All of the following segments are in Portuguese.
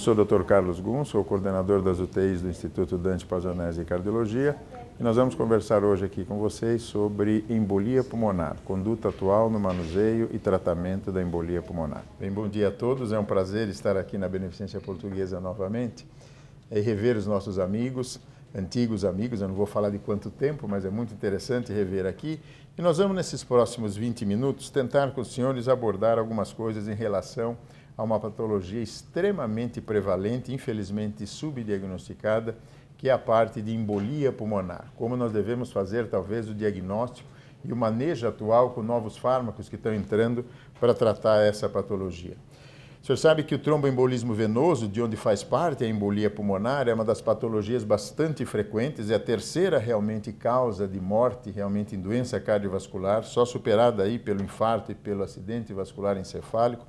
sou o Dr. Carlos Gun, sou o coordenador das UTIs do Instituto Dante Pazzanese de Cardiologia e nós vamos conversar hoje aqui com vocês sobre embolia pulmonar, conduta atual no manuseio e tratamento da embolia pulmonar. Bem, bom dia a todos, é um prazer estar aqui na Beneficência Portuguesa novamente e rever os nossos amigos, antigos amigos, eu não vou falar de quanto tempo, mas é muito interessante rever aqui. E nós vamos, nesses próximos 20 minutos, tentar com os senhores abordar algumas coisas em relação a uma patologia extremamente prevalente, infelizmente subdiagnosticada, que é a parte de embolia pulmonar. Como nós devemos fazer, talvez, o diagnóstico e o manejo atual com novos fármacos que estão entrando para tratar essa patologia. O senhor sabe que o tromboembolismo venoso, de onde faz parte a embolia pulmonar, é uma das patologias bastante frequentes, é a terceira realmente causa de morte realmente em doença cardiovascular, só superada aí pelo infarto e pelo acidente vascular encefálico.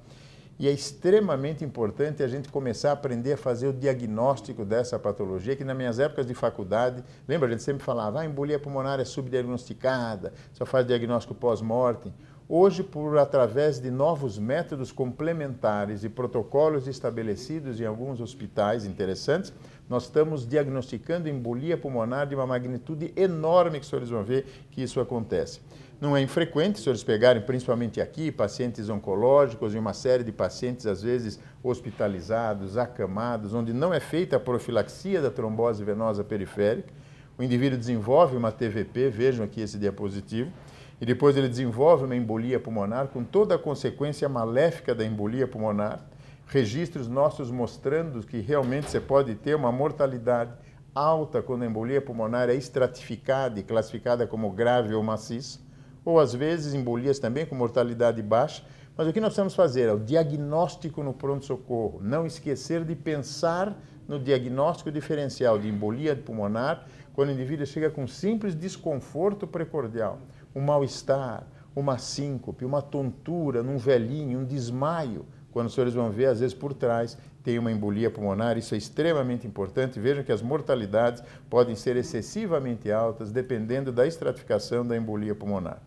E é extremamente importante a gente começar a aprender a fazer o diagnóstico dessa patologia, que nas minhas épocas de faculdade, lembra, a gente sempre falava, a embolia pulmonar é subdiagnosticada, só faz diagnóstico pós-mortem. Hoje, através de novos métodos complementares e protocolos estabelecidos em alguns hospitais interessantes, nós estamos diagnosticando embolia pulmonar de uma magnitude enorme, que os senhores vão ver que isso acontece. Não é infrequente, se os senhores pegarem, principalmente aqui, pacientes oncológicos e uma série de pacientes, às vezes, hospitalizados, acamados, onde não é feita a profilaxia da trombose venosa periférica. O indivíduo desenvolve uma TVP, vejam aqui esse diapositivo, e depois ele desenvolve uma embolia pulmonar com toda a consequência maléfica da embolia pulmonar, registros nossos mostrando que realmente você pode ter uma mortalidade alta quando a embolia pulmonar é estratificada e classificada como grave ou maciça, ou às vezes embolias também com mortalidade baixa, mas o que nós precisamos fazer é o diagnóstico no pronto-socorro, não esquecer de pensar no diagnóstico diferencial de embolia pulmonar quando o indivíduo chega com simples desconforto precordial, um mal-estar, uma síncope, uma tontura num velhinho, um desmaio, quando os senhores vão ver, às vezes por trás tem uma embolia pulmonar, isso é extremamente importante. Vejam que as mortalidades podem ser excessivamente altas, dependendo da estratificação da embolia pulmonar.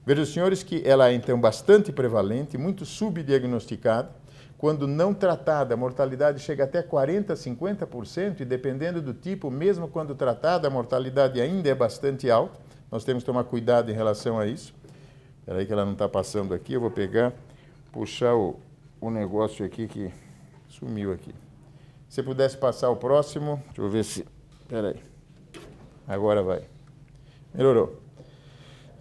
Vejam, senhores, que ela é, então, bastante prevalente, muito subdiagnosticada. Quando não tratada, a mortalidade chega até 40%, 50%, e dependendo do tipo, mesmo quando tratada, a mortalidade ainda é bastante alta. Nós temos que tomar cuidado em relação a isso. Espera aí que ela não está passando aqui, eu vou pegar, puxar o negócio aqui que sumiu aqui. Se pudesse passar o próximo, deixa eu ver se... Espera aí. Agora vai. Melhorou.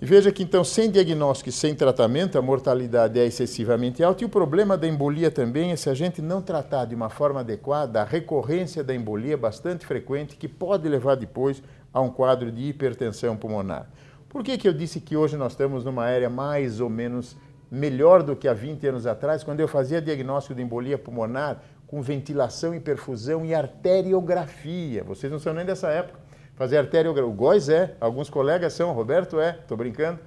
E veja que, então, sem diagnóstico e sem tratamento, a mortalidade é excessivamente alta. E o problema da embolia também é, se a gente não tratar de uma forma adequada, a recorrência da embolia é bastante frequente, que pode levar depois a um quadro de hipertensão pulmonar. Por que eu disse que hoje nós estamos numa área mais ou menos melhor do que há 20 anos atrás, quando eu fazia diagnóstico de embolia pulmonar com ventilação e perfusão e arteriografia? Vocês não são nem dessa época. Fazer arteriografia, o Góes é, alguns colegas são, o Roberto é, estou brincando,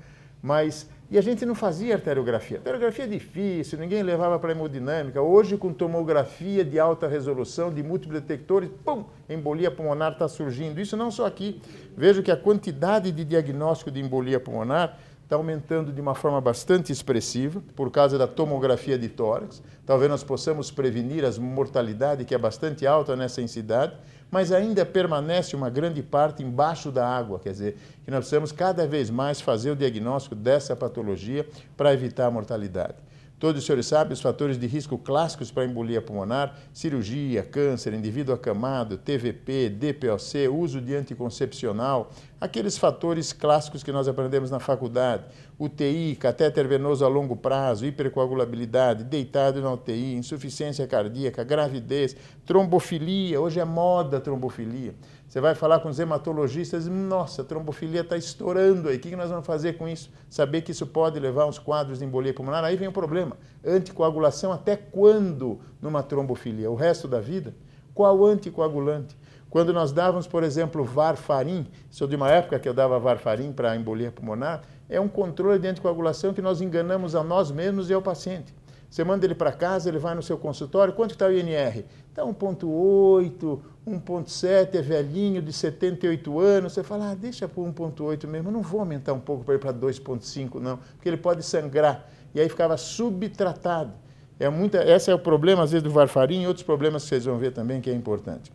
mas... E a gente não fazia arteriografia. Arteriografia é difícil, ninguém levava para a hemodinâmica. Hoje, com tomografia de alta resolução, de múltiplos detectores, pum, embolia pulmonar está surgindo. Isso não só aqui. Vejo que a quantidade de diagnóstico de embolia pulmonar está aumentando de uma forma bastante expressiva por causa da tomografia de tórax. Talvez nós possamos prevenir a mortalidade, que é bastante alta nessa densidade, mas ainda permanece uma grande parte embaixo da água, quer dizer, que nós precisamos cada vez mais fazer o diagnóstico dessa patologia para evitar a mortalidade. Todos os senhores sabem os fatores de risco clássicos para embolia pulmonar: cirurgia, câncer, indivíduo acamado, TVP, DPOC, uso de anticoncepcional, aqueles fatores clássicos que nós aprendemos na faculdade, UTI, catéter venoso a longo prazo, hipercoagulabilidade, deitado na UTI, insuficiência cardíaca, gravidez, trombofilia, hoje é moda a trombofilia. Você vai falar com os hematologistas, nossa, a trombofilia está estourando aí, o que nós vamos fazer com isso? Saber que isso pode levar a uns quadros de embolia pulmonar, aí vem o problema. Anticoagulação até quando numa trombofilia? O resto da vida? Qual anticoagulante? Quando nós dávamos, por exemplo, varfarin, sou de uma época que eu dava varfarin para embolia pulmonar, é um controle de anticoagulação que nós enganamos a nós mesmos e ao paciente. Você manda ele para casa, ele vai no seu consultório, quanto está o INR? Está 1,8, 1,7, é velhinho, de 78 anos. Você fala, deixa por 1,8 mesmo, eu não vou aumentar um pouco para ir para 2,5 não, porque ele pode sangrar. E aí ficava subtratado. Esse é o problema, às vezes, do varfarin e outros problemas que vocês vão ver também, que é importante.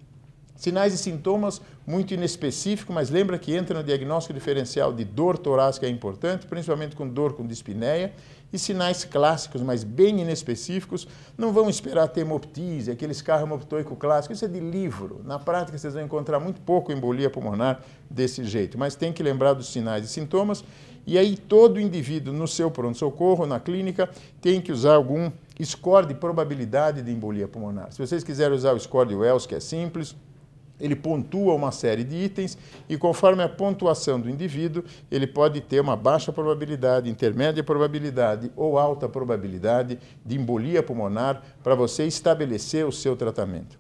Sinais e sintomas muito inespecíficos, mas lembra que entra no diagnóstico diferencial de dor torácica é importante, principalmente com dor com dispneia, e sinais clássicos, mas bem inespecíficos. Não vão esperar ter hemoptise, aqueles carro hemoptoico clássico, isso é de livro. Na prática, vocês vão encontrar muito pouco embolia pulmonar desse jeito, mas tem que lembrar dos sinais e sintomas. E aí todo indivíduo no seu pronto-socorro, na clínica, tem que usar algum score de probabilidade de embolia pulmonar. Se vocês quiserem usar o score de Wells, que é simples, ele pontua uma série de itens e, conforme a pontuação do indivíduo, ele pode ter uma baixa probabilidade, intermédia probabilidade ou alta probabilidade de embolia pulmonar para você estabelecer o seu tratamento.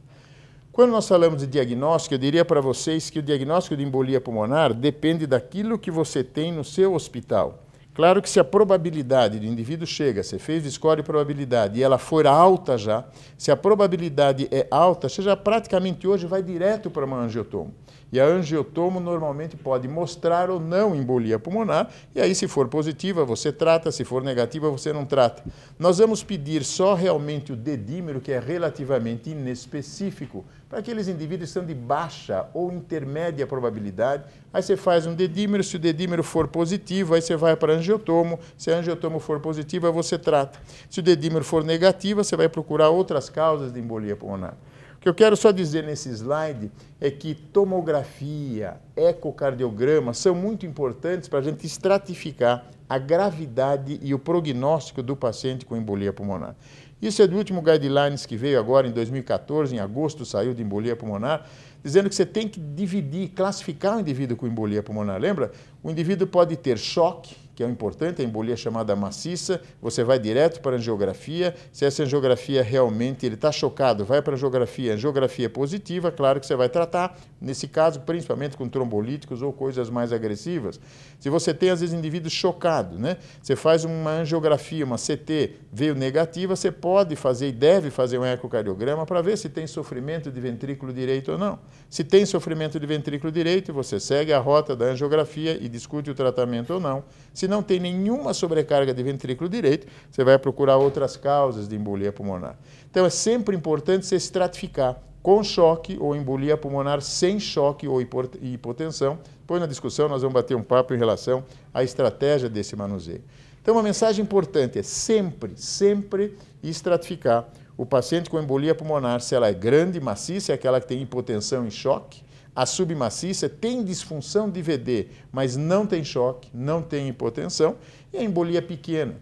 Quando nós falamos de diagnóstico, eu diria para vocês que o diagnóstico de embolia pulmonar depende daquilo que você tem no seu hospital. Claro que se a probabilidade do indivíduo chega, você fez o score de probabilidade e ela for alta já, se a probabilidade é alta, você já praticamente hoje vai direto para uma angiotomo. E a angiotomo normalmente pode mostrar ou não embolia pulmonar, e aí se for positiva você trata, se for negativa você não trata. Nós vamos pedir só realmente o dedímero, que é relativamente inespecífico, para aqueles indivíduos que são de baixa ou intermédia probabilidade. Aí você faz um dedímero, se o dedímero for positivo, aí você vai para a angiotomo, se a angiotomo for positiva, você trata. Se o dedímero for negativo, você vai procurar outras causas de embolia pulmonar. O que eu quero só dizer nesse slide é que tomografia, ecocardiograma são muito importantes para a gente estratificar a gravidade e o prognóstico do paciente com embolia pulmonar. Isso é do último guidelines que veio agora em 2014, em agosto saiu de embolia pulmonar, dizendo que você tem que dividir, classificar o indivíduo com embolia pulmonar. Lembra? O indivíduo pode ter choque, que é o importante, a embolia chamada maciça, você vai direto para a angiografia. Se essa angiografia realmente ele está chocado, vai para a angiografia positiva, claro que você vai tratar, nesse caso, principalmente com trombolíticos ou coisas mais agressivas. Se você tem, às vezes, indivíduos chocados, né? Você faz uma angiografia, uma CT, veio negativa, você pode fazer e deve fazer um ecocardiograma para ver se tem sofrimento de ventrículo direito ou não. Se tem sofrimento de ventrículo direito, você segue a rota da angiografia e discute o tratamento ou não. Se não tem nenhuma sobrecarga de ventrículo direito, você vai procurar outras causas de embolia pulmonar. Então é sempre importante você estratificar com choque ou embolia pulmonar sem choque ou hipotensão. Depois na discussão nós vamos bater um papo em relação à estratégia desse manuseio. Então uma mensagem importante é sempre estratificar o paciente com embolia pulmonar, se ela é grande, maciça, é aquela que tem hipotensão e choque. A submaciça tem disfunção de VD, mas não tem choque, não tem hipotensão, e a embolia pequena.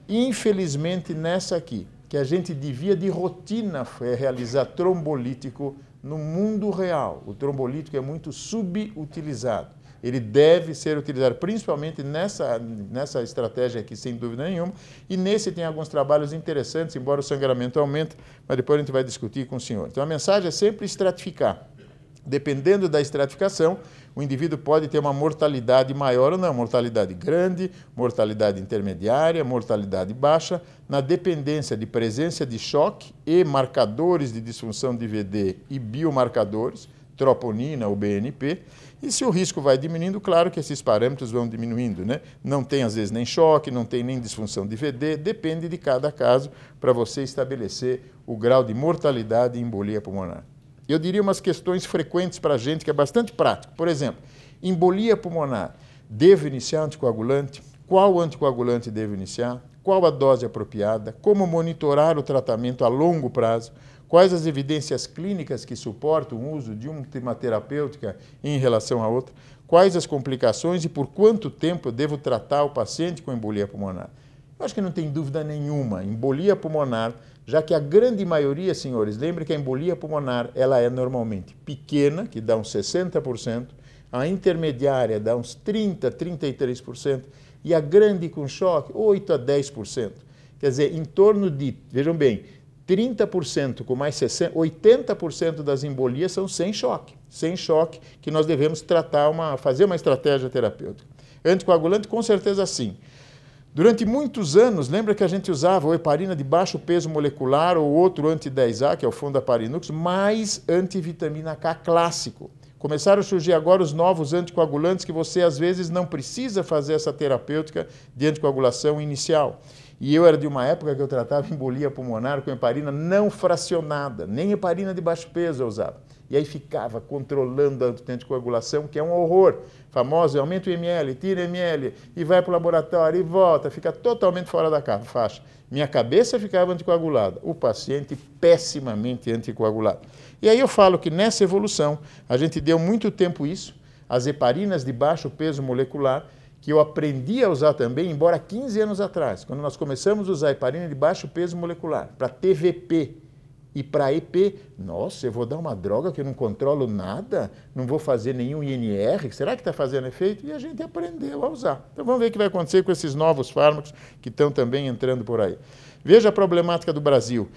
Infelizmente, nessa aqui, que a gente devia de rotina realizar trombolítico no mundo real, o trombolítico é muito subutilizado. Ele deve ser utilizado principalmente nessa estratégia aqui, sem dúvida nenhuma, e nesse tem alguns trabalhos interessantes, embora o sangramento aumente, mas depois a gente vai discutir com o senhor. Então a mensagem é sempre estratificar. Dependendo da estratificação, o indivíduo pode ter uma mortalidade maior ou não, mortalidade grande, mortalidade intermediária, mortalidade baixa, na dependência de presença de choque e marcadores de disfunção de VD e biomarcadores, troponina ou BNP, e se o risco vai diminuindo, claro que esses parâmetros vão diminuindo, né? Não tem às vezes nem choque, não tem nem disfunção de VD, depende de cada caso para você estabelecer o grau de mortalidade e embolia pulmonar. Eu diria umas questões frequentes para a gente que é bastante prático. Por exemplo, embolia pulmonar, devo iniciar anticoagulante? Qual anticoagulante devo iniciar? Qual a dose apropriada? Como monitorar o tratamento a longo prazo? Quais as evidências clínicas que suportam o uso de uma terapêutica em relação a outra? Quais as complicações e por quanto tempo eu devo tratar o paciente com embolia pulmonar? Eu acho que não tem dúvida nenhuma, embolia pulmonar, já que a grande maioria, senhores, lembre que a embolia pulmonar ela é normalmente pequena, que dá uns 60%, a intermediária dá uns 30%, 33%, e a grande com choque, 8% a 10%. Quer dizer, em torno de, vejam bem, 30% com mais 60%, 80% das embolias são sem choque que nós devemos tratar, fazer uma estratégia terapêutica. Anticoagulante, com certeza sim. Durante muitos anos, lembra que a gente usava o heparina de baixo peso molecular ou outro anti-10A, que é o Fondaparinux, mais antivitamina K clássico. Começaram a surgir agora os novos anticoagulantes que você, às vezes, não precisa fazer essa terapêutica de anticoagulação inicial. E eu era de uma época que eu tratava embolia pulmonar com heparina não fracionada, nem heparina de baixo peso eu usava. E aí ficava controlando a anticoagulação, que é um horror. Famoso, aumenta o ml, tira ml, e vai para o laboratório, e volta, fica totalmente fora da faixa. Minha cabeça ficava anticoagulada, o paciente pessimamente anticoagulado. E aí eu falo que nessa evolução, a gente deu muito tempo isso, as heparinas de baixo peso molecular, que eu aprendi a usar também, embora 15 anos atrás, quando nós começamos a usar heparina de baixo peso molecular, para TVP, e para EP, nossa, eu vou dar uma droga que eu não controlo nada, não vou fazer nenhum INR, será que está fazendo efeito? E a gente aprendeu a usar. Então vamos ver o que vai acontecer com esses novos fármacos que estão também entrando por aí. Veja a problemática do Brasil.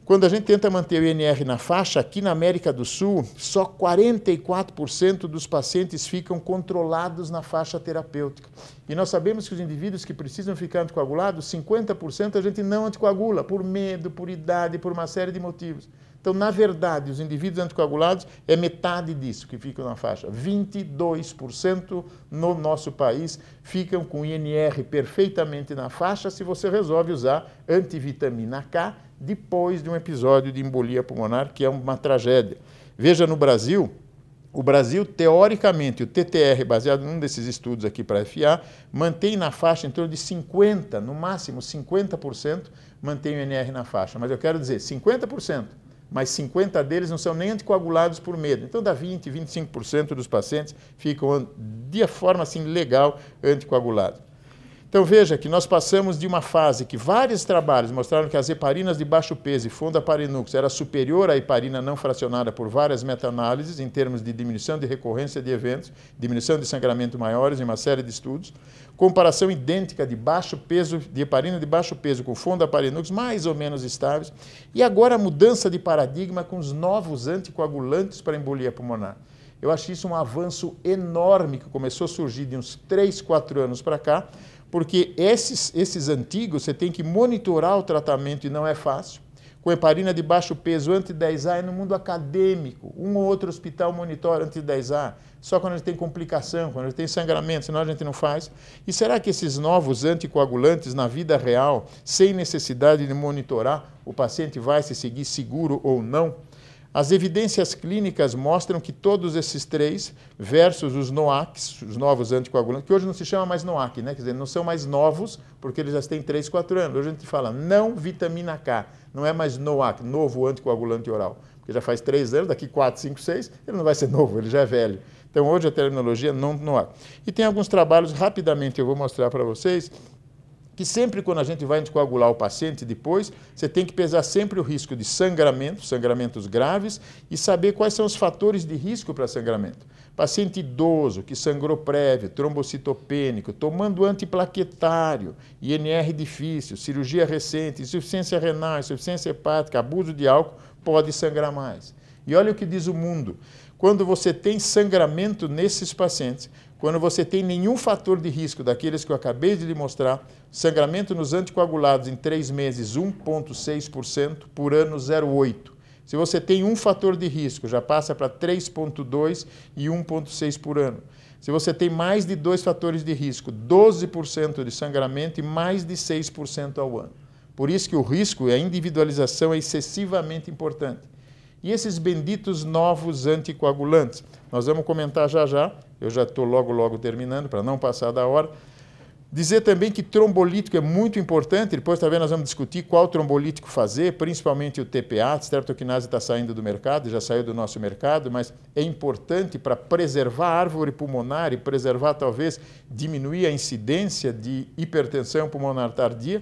Quando a gente tenta manter o INR na faixa, aqui na América do Sul, só 44% dos pacientes ficam controlados na faixa terapêutica. E nós sabemos que os indivíduos que precisam ficar anticoagulados, 50% a gente não anticoagula, por medo, por idade, por uma série de motivos. Então, na verdade, os indivíduos anticoagulados é metade disso que ficam na faixa. 22% no nosso país ficam com INR perfeitamente na faixa se você resolve usar antivitamina K depois de um episódio de embolia pulmonar, que é uma tragédia. Veja no Brasil, o Brasil, teoricamente, o TTR, baseado num desses estudos aqui para a FA, mantém na faixa em torno de 50%, no máximo 50%, mantém o INR na faixa. Mas eu quero dizer, 50%. Mas 50% deles não são nem anticoagulados por medo. Então, dá 20%, 25% dos pacientes ficam de forma assim legal anticoagulados. Então, veja que nós passamos de uma fase que vários trabalhos mostraram que as heparinas de baixo peso e fondaparinux era superior à heparina não fracionada por várias meta-análises em termos de diminuição de recorrência de eventos, diminuição de sangramento maiores em uma série de estudos, comparação idêntica de baixo peso, de heparina de baixo peso com fondaparinux mais ou menos estáveis, e agora a mudança de paradigma com os novos anticoagulantes para embolia pulmonar. Eu acho isso um avanço enorme que começou a surgir de uns 3, 4 anos para cá, porque esses antigos você tem que monitorar o tratamento e não é fácil. Com heparina de baixo peso anti-10A é no mundo acadêmico. Um ou outro hospital monitora anti-10A, só quando a gente tem complicação, quando a gente tem sangramento, senão a gente não faz. E será que esses novos anticoagulantes na vida real, sem necessidade de monitorar, o paciente vai se seguir seguro ou não? As evidências clínicas mostram que todos esses três, versus os NOACs, os novos anticoagulantes, que hoje não se chama mais NOAC, né? Quer dizer, não são mais novos, porque eles já têm 3, 4 anos. Hoje a gente fala não vitamina K, não é mais NOAC, novo anticoagulante oral. Porque já faz 3 anos, daqui 4, 5, 6, ele não vai ser novo, ele já é velho. Então hoje a terminologia não NOAC. E tem alguns trabalhos, rapidamente eu vou mostrar para vocês, que sempre quando a gente vai anticoagular o paciente depois, você tem que pesar sempre o risco de sangramento, sangramentos graves, e saber quais são os fatores de risco para sangramento. Paciente idoso, que sangrou prévio, trombocitopênico, tomando antiplaquetário, INR difícil, cirurgia recente, insuficiência renal, insuficiência hepática, abuso de álcool, pode sangrar mais. E olha o que diz o mundo. Quando você tem sangramento nesses pacientes, quando você tem nenhum fator de risco daqueles que eu acabei de lhe mostrar, sangramento nos anticoagulados em 3 meses, 1,6%, por ano 0,8%. Se você tem um fator de risco, já passa para 3,2% e 1,6% por ano. Se você tem mais de 2 fatores de risco, 12% de sangramento e mais de 6% ao ano. Por isso que o risco e a individualização é excessivamente importante. E esses benditos novos anticoagulantes, nós vamos comentar já já, eu já estou logo terminando, para não passar da hora. Dizer também que trombolítico é muito importante, depois talvez nós vamos discutir qual trombolítico fazer, principalmente o TPA, a streptokinase está saindo do mercado, já saiu do nosso mercado, mas é importante para preservar a árvore pulmonar e preservar, talvez, diminuir a incidência de hipertensão pulmonar tardia.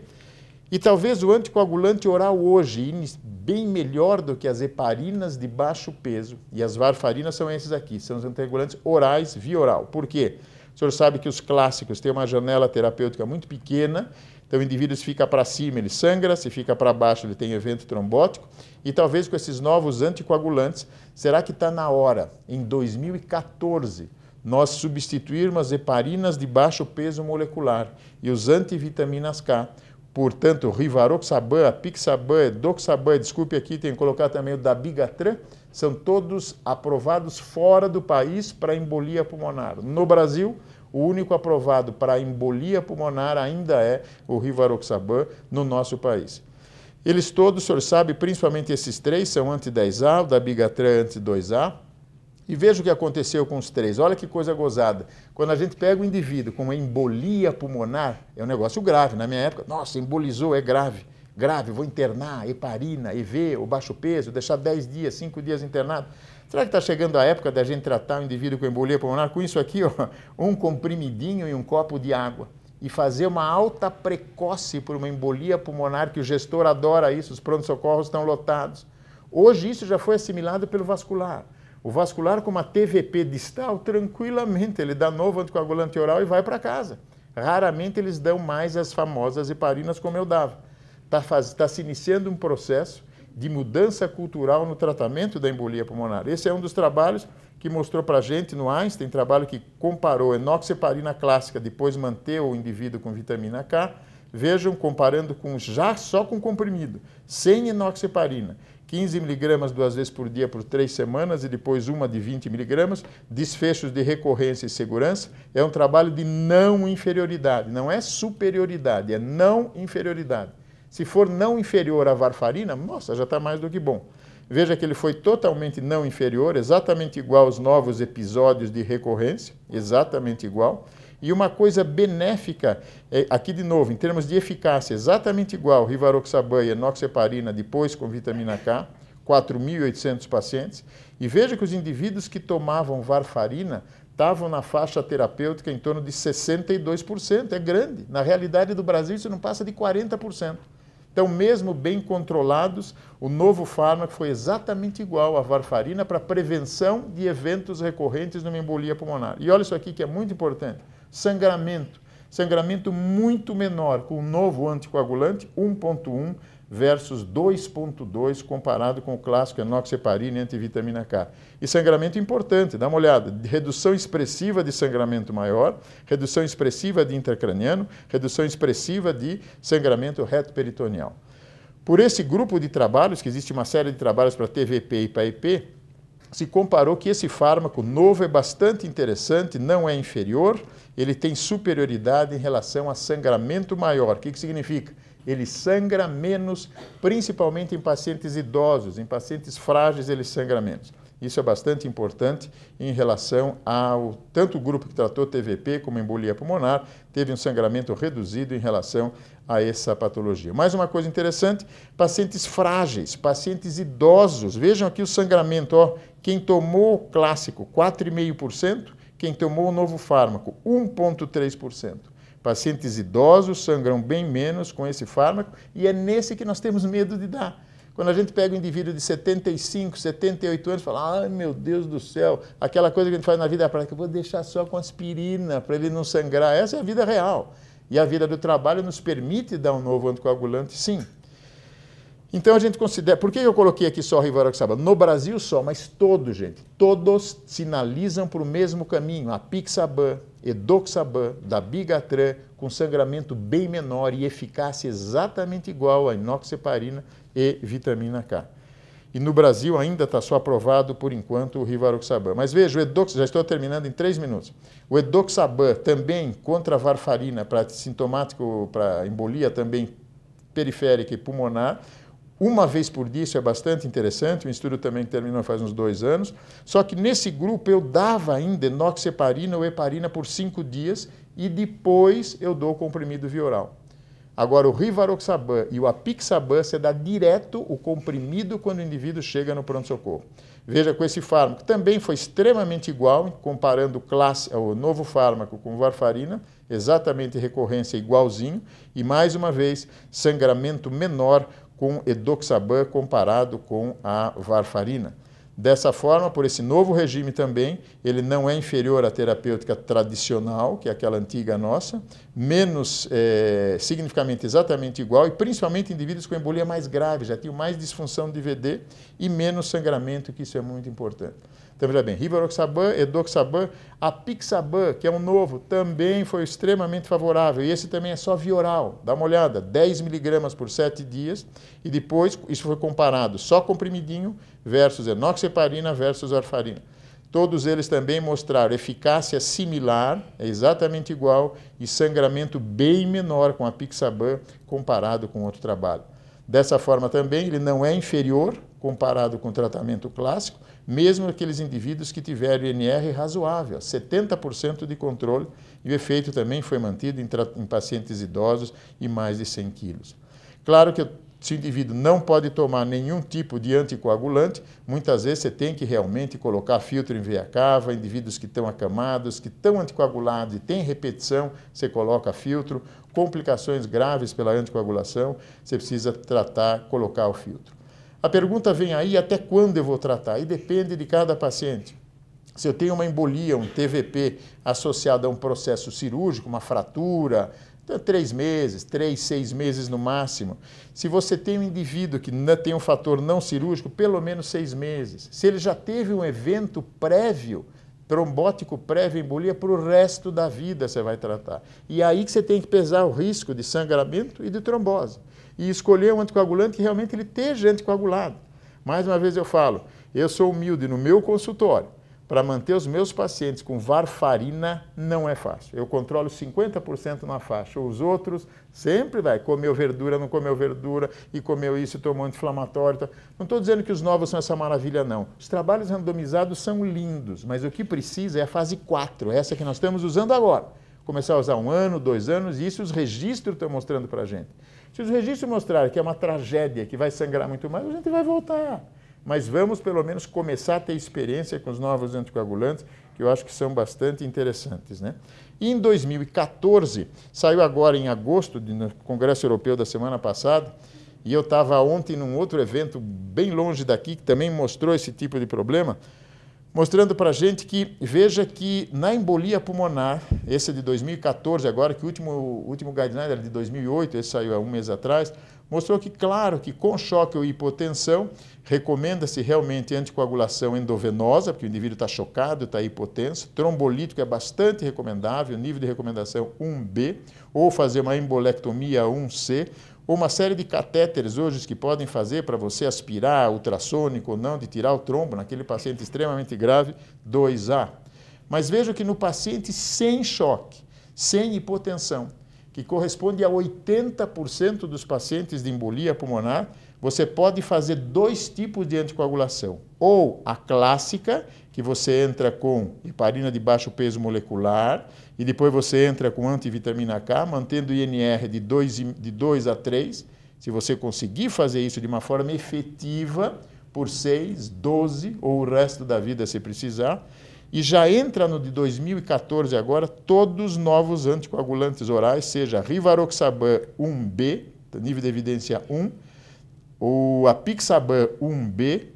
E talvez o anticoagulante oral hoje, bem melhor do que as heparinas de baixo peso, e as varfarinas são esses aqui, são os anticoagulantes orais via oral. Por quê? O senhor sabe que os clássicos têm uma janela terapêutica muito pequena, então o indivíduo se fica para cima, ele sangra, se fica para baixo, ele tem evento trombótico, e talvez com esses novos anticoagulantes, será que está na hora, em 2014, nós substituirmos as heparinas de baixo peso molecular e os antivitaminas K, portanto, Rivaroxaban, Apixaban, Edoxaban, desculpe aqui, tem que colocar também o Dabigatran, são todos aprovados fora do país para embolia pulmonar. No Brasil, o único aprovado para embolia pulmonar ainda é o Rivaroxaban no nosso país. Eles todos, o senhor sabe, principalmente esses três, são anti-10A, o Dabigatran é anti-2A. E veja o que aconteceu com os três. Olha que coisa gozada. Quando a gente pega o indivíduo com uma embolia pulmonar, é um negócio grave. Na minha época, nossa, embolizou, é grave. Grave, vou internar, heparina, EV, o baixo peso, deixar 10 dias, 5 dias internado. Será que está chegando a época da gente tratar o indivíduo com embolia pulmonar com isso aqui, ó, um comprimidinho e um copo de água? E fazer uma alta precoce por uma embolia pulmonar, que o gestor adora isso, os pronto-socorros estão lotados. Hoje isso já foi assimilado pelo vascular. O vascular com uma TVP distal, tranquilamente, ele dá novo anticoagulante oral e vai para casa. Raramente eles dão mais as famosas heparinas como eu dava. Está se iniciando um processo de mudança cultural no tratamento da embolia pulmonar. Esse é um dos trabalhos que mostrou para a gente no Einstein, trabalho que comparou enoxaparina clássica, depois manteve o indivíduo com vitamina K. Vejam, comparando com já só com comprimido, sem enoxaparina, 15 mg 2 vezes por dia por 3 semanas e depois uma de 20 mg, desfechos de recorrência e segurança. É um trabalho de não inferioridade, não é superioridade, é não inferioridade. Se for não inferior à varfarina, nossa, já está mais do que bom. Veja que ele foi totalmente não inferior, exatamente igual aos novos episódios de recorrência, exatamente igual. E uma coisa benéfica, aqui de novo, em termos de eficácia, exatamente igual, Rivaroxaban e enoxaparina, depois com vitamina K, 4.800 pacientes. E veja que os indivíduos que tomavam varfarina estavam na faixa terapêutica em torno de 62%, é grande. Na realidade do Brasil isso não passa de 40%. Então, mesmo bem controlados, o novo fármaco foi exatamente igual à varfarina para prevenção de eventos recorrentes numa embolia pulmonar. E olha isso aqui que é muito importante. Sangramento. Sangramento muito menor com o novo anticoagulante, 1,1 versus 2,2 comparado com o clássico enoxaparina e antivitamina K. E sangramento importante, dá uma olhada, redução expressiva de sangramento maior, redução expressiva de intracraniano, redução expressiva de sangramento reto-peritoneal. Por esse grupo de trabalhos, que existe uma série de trabalhos para TVP e para EP, se comparou que esse fármaco novo é bastante interessante, não é inferior, ele tem superioridade em relação a sangramento maior. O que significa? Ele sangra menos, principalmente em pacientes idosos, em pacientes frágeis ele sangra menos. Isso é bastante importante em relação ao tanto o grupo que tratou TVP como embolia pulmonar, teve um sangramento reduzido em relação a essa patologia. Mais uma coisa interessante, pacientes frágeis, pacientes idosos, vejam aqui o sangramento, ó, quem tomou o clássico, 4,5%, quem tomou o novo fármaco, 1,3%. Pacientes idosos sangram bem menos com esse fármaco e é nesse que nós temos medo de dar. Quando a gente pega um indivíduo de 75, 78 anos e fala, ai meu Deus do céu, aquela coisa que a gente faz na vida prática, eu vou deixar só com aspirina para ele não sangrar. Essa é a vida real. E a vida do trabalho nos permite dar um novo anticoagulante, sim. Então a gente considera, por que eu coloquei aqui só Rivaroxaban? No Brasil só, mas todos, gente, todos sinalizam para o mesmo caminho, Apixaban, Edoxaban, Dabigatran, com sangramento bem menor e eficácia exatamente igual a enoxaparina e vitamina K. E no Brasil ainda está só aprovado, por enquanto, o Rivaroxaban. Mas veja, o Edoxaban, já estou terminando em 3 minutos. O Edoxaban também contra a varfarina, para sintomático, para embolia também periférica e pulmonar, uma vez por dia, isso é bastante interessante, um estudo também que terminou faz uns 2 anos, só que nesse grupo eu dava ainda enoxaparina ou heparina por 5 dias e depois eu dou o comprimido via oral. Agora o Rivaroxaban e o Apixaban, você dá direto o comprimido quando o indivíduo chega no pronto-socorro. Veja, com esse fármaco também foi extremamente igual, comparando o novo fármaco com varfarina, exatamente recorrência igualzinho, e mais uma vez, sangramento menor com Edoxaban comparado com a varfarina. Dessa forma, por esse novo regime também, ele não é inferior à terapêutica tradicional, que é aquela antiga nossa, menos significativamente exatamente igual, e principalmente indivíduos com embolia mais grave, já tinham mais disfunção de VD e menos sangramento, que isso é muito importante. Então, veja bem, Rivaroxaban, Edoxaban, Apixaban, que é um novo, também foi extremamente favorável. E esse também é só via oral. Dá uma olhada, 10 mg por 7 dias. E depois, isso foi comparado só comprimidinho versus enoxaparina versus varfarina. Todos eles também mostraram eficácia similar, é exatamente igual, e sangramento bem menor com a Apixaban comparado com outro trabalho. Dessa forma também, ele não é inferior comparado com o tratamento clássico, mesmo aqueles indivíduos que tiveram INR razoável, 70% de controle, e o efeito também foi mantido em pacientes idosos e mais de 100 quilos. Claro que se o indivíduo não pode tomar nenhum tipo de anticoagulante, muitas vezes você tem que realmente colocar filtro em veia cava, indivíduos que estão acamados, que estão anticoagulados e têm repetição, você coloca filtro, complicações graves pela anticoagulação, você precisa tratar, colocar o filtro. A pergunta vem aí, até quando eu vou tratar? E depende de cada paciente. Se eu tenho uma embolia, um TVP associado a um processo cirúrgico, uma fratura, 3 meses, 3, 6 meses no máximo. Se você tem um indivíduo que tem um fator não cirúrgico, pelo menos 6 meses. Se ele já teve um evento prévio, trombótico prévio, embolia, para o resto da vida você vai tratar. E aí que você tem que pesar o risco de sangramento e de trombose. E escolher um anticoagulante que realmente ele esteja anticoagulado. Mais uma vez eu falo, eu sou humilde no meu consultório. Para manter os meus pacientes com varfarina não é fácil. Eu controlo 50% na faixa. Os outros sempre vai, comeu verdura, não comeu verdura, e comeu isso, tomou anti-inflamatório. Não estou dizendo que os novos são essa maravilha, não. Os trabalhos randomizados são lindos, mas o que precisa é a fase 4, essa que nós estamos usando agora. Começar a usar 1 ano, 2 anos, e isso os registros estão mostrando para a gente. Se os registros mostrarem que é uma tragédia, que vai sangrar muito mais, a gente vai voltar. Mas vamos, pelo menos, começar a ter experiência com os novos anticoagulantes, que eu acho que são bastante interessantes, né? E em 2014, saiu agora em agosto, no Congresso Europeu da semana passada, e eu estava ontem num outro evento bem longe daqui, que também mostrou esse tipo de problema, mostrando para a gente que, veja que na embolia pulmonar, esse de 2014 agora, que o último guideline era de 2008, esse saiu há 1 mês atrás, mostrou que, claro, que com choque ou hipotensão, recomenda-se realmente anticoagulação endovenosa, porque o indivíduo está chocado, está hipotenso. Trombolítico é bastante recomendável, nível de recomendação 1B, ou fazer uma embolectomia 1C, ou uma série de catéteres hoje que podem fazer para você aspirar ultrassônico ou não, de tirar o trombo naquele paciente extremamente grave, 2A. Mas veja que no paciente sem choque, sem hipotensão, que corresponde a 80% dos pacientes de embolia pulmonar, você pode fazer 2 tipos de anticoagulação. Ou a clássica, que você entra com heparina de baixo peso molecular, e depois você entra com antivitamina K, mantendo o INR de 2 a 3. Se você conseguir fazer isso de uma forma efetiva, por 6, 12, ou o resto da vida se precisar, e já entra no de 2014 agora todos os novos anticoagulantes orais, seja Rivaroxaban 1B, nível de evidência 1, o Apixaban 1B,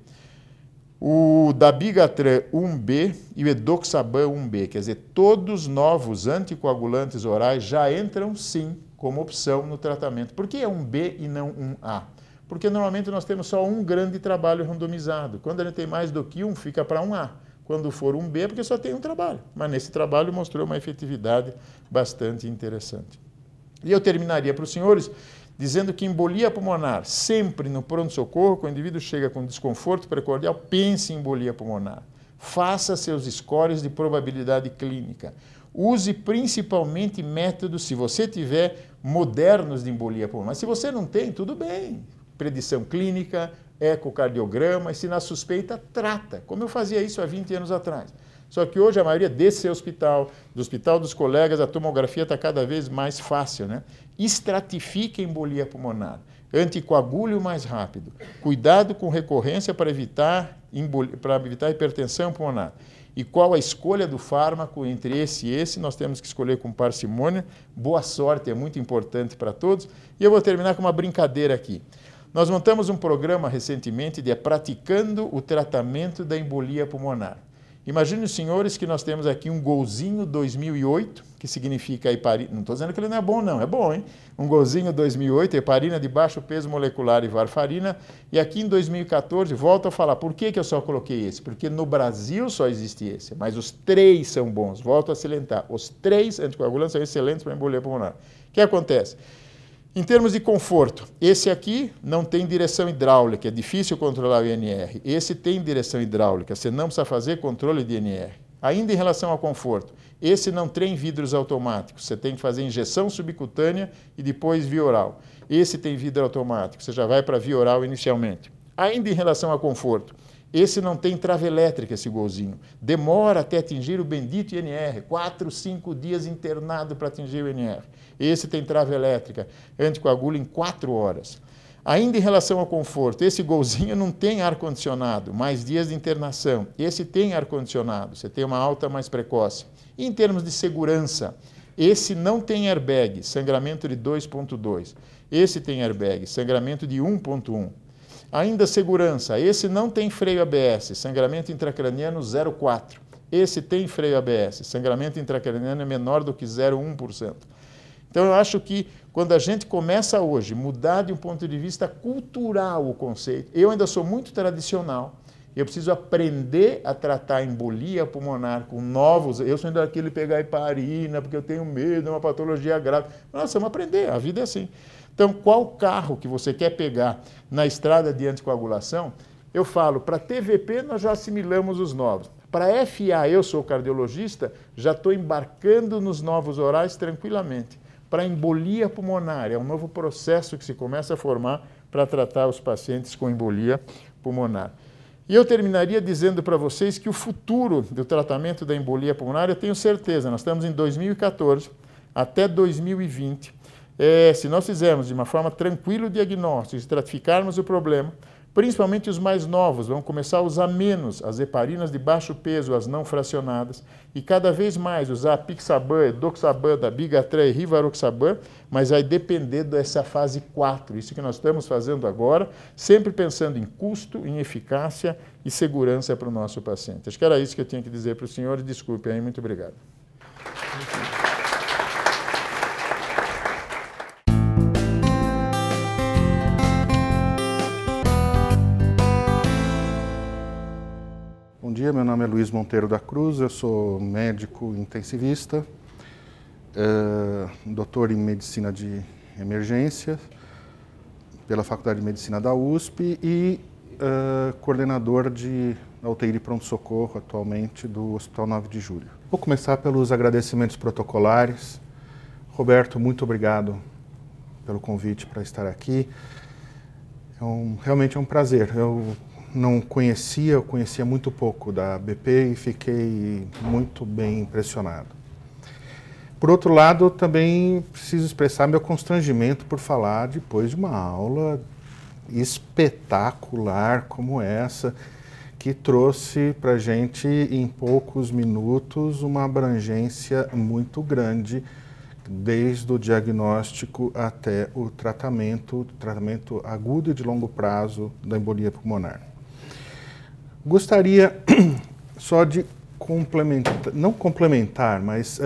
o Dabigatran 1B e o Edoxaban 1B. Quer dizer, todos os novos anticoagulantes orais já entram, sim, como opção no tratamento. Por que é 1B e não 1A? Porque normalmente nós temos só um grande trabalho randomizado. Quando ele tem mais do que um, fica para 1A. Quando for 1B é porque só tem um trabalho. Mas nesse trabalho mostrou uma efetividade bastante interessante. E eu terminaria para os senhores dizendo que embolia pulmonar, sempre no pronto-socorro, quando o indivíduo chega com desconforto precordial, pense em embolia pulmonar. Faça seus scores de probabilidade clínica. Use principalmente métodos, se você tiver, modernos de embolia pulmonar. Mas se você não tem, tudo bem. Predição clínica, ecocardiograma, e se na suspeita, trata. Como eu fazia isso há 20 anos atrás. Só que hoje a maioria desse hospital, do hospital dos colegas, a tomografia está cada vez mais fácil, né? Estratifique a embolia pulmonar. Anticoagule o mais rápido. Cuidado com recorrência para evitar hipertensão pulmonar. E qual a escolha do fármaco entre esse e esse, nós temos que escolher com parcimônia. Boa sorte, é muito importante para todos. E eu vou terminar com uma brincadeira aqui. Nós montamos um programa recentemente de Praticando o Tratamento da Embolia Pulmonar. Imagine os senhores que nós temos aqui um golzinho 2008, que significa heparina. Não estou dizendo que ele não é bom, não. É bom, hein? Um golzinho 2008, heparina de baixo peso molecular e varfarina. E aqui em 2014, volto a falar, por que eu só coloquei esse? Porque no Brasil só existe esse, mas os 3 são bons. Volto a salientar. Os 3 anticoagulantes são excelentes para embolia pulmonar. O que acontece? Em termos de conforto, esse aqui não tem direção hidráulica, é difícil controlar o INR. Esse tem direção hidráulica, você não precisa fazer controle de INR. Ainda em relação ao conforto, esse não tem vidros automáticos, você tem que fazer injeção subcutânea e depois via oral. Esse tem vidro automático, você já vai para via oral inicialmente. Ainda em relação ao conforto, esse não tem trava elétrica, esse golzinho. Demora até atingir o bendito INR, 4, 5 dias internado para atingir o INR. Esse tem trava elétrica, anticoagula em 4 horas. Ainda em relação ao conforto, esse golzinho não tem ar-condicionado, mais dias de internação. Esse tem ar-condicionado, você tem uma alta mais precoce. E em termos de segurança, esse não tem airbag, sangramento de 2.2. Esse tem airbag, sangramento de 1.1. Ainda segurança, esse não tem freio ABS, sangramento intracraniano 0,4. Esse tem freio ABS, sangramento intracraniano é menor do que 0,1%. Então eu acho que quando a gente começa hoje a mudar de um ponto de vista cultural o conceito, eu ainda sou muito tradicional, eu preciso aprender a tratar a embolia pulmonar com novos, eu sou ainda aquele pegar heparina, porque eu tenho medo, é uma patologia grave. Nós vamos aprender, a vida é assim. Então, qual carro que você quer pegar na estrada de anticoagulação, eu falo, para TVP nós já assimilamos os novos. Para FA, eu sou cardiologista, já estou embarcando nos novos orais tranquilamente. Para embolia pulmonar, é um novo processo que se começa a formar para tratar os pacientes com embolia pulmonar. E eu terminaria dizendo para vocês que o futuro do tratamento da embolia pulmonar, eu tenho certeza, nós estamos em 2014 até 2020, se nós fizermos de uma forma tranquila o diagnóstico, estratificarmos o problema, principalmente os mais novos, vão começar a usar menos as heparinas de baixo peso, as não fracionadas, e cada vez mais usar Apixaban, Edoxaban, Dabigatran e Rivaroxaban, mas vai depender dessa fase 4, isso que nós estamos fazendo agora, sempre pensando em custo, em eficácia e segurança para o nosso paciente. Acho que era isso que eu tinha que dizer para o senhor, e desculpe aí, muito obrigado. Bom dia, meu nome é Luiz Monteiro da Cruz, eu sou médico intensivista, doutor em medicina de emergência pela Faculdade de Medicina da USP e coordenador da UTI de pronto-socorro atualmente do Hospital 9 de Julho. Vou começar pelos agradecimentos protocolares. Roberto, muito obrigado pelo convite para estar aqui. Realmente é um prazer. Eu conhecia muito pouco da BP e fiquei muito bem impressionado. Por outro lado, também preciso expressar meu constrangimento por falar depois de uma aula espetacular como essa, que trouxe para a gente em poucos minutos uma abrangência muito grande, desde o diagnóstico até o tratamento agudo e de longo prazo da embolia pulmonar. Gostaria só de mas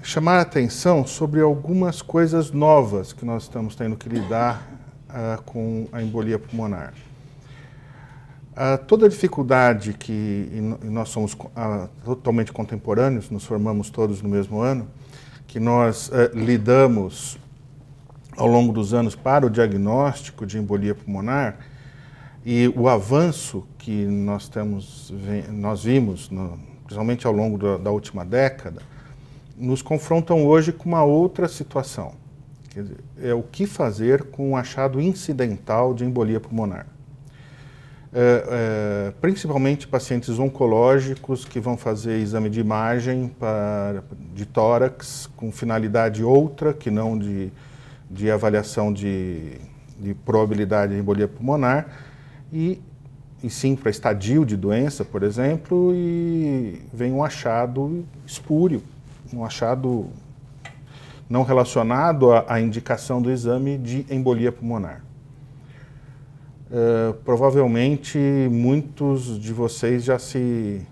chamar a atenção sobre algumas coisas novas que nós estamos tendo que lidar com a embolia pulmonar. Toda a dificuldade nós somos totalmente contemporâneos, nos formamos todos no mesmo ano, que nós lidamos ao longo dos anos para o diagnóstico de embolia pulmonar, e o avanço que nós vimos, principalmente ao longo da última década, nos confrontam hoje com uma outra situação. Quer dizer, é o que fazer com o achado incidental de embolia pulmonar. Principalmente pacientes oncológicos que vão fazer exame de imagem de tórax com finalidade outra que não de avaliação de probabilidade de embolia pulmonar, e sim para estadio de doença, por exemplo, e vem um achado espúrio, um achado não relacionado à indicação do exame de embolia pulmonar. Provavelmente muitos de vocês já se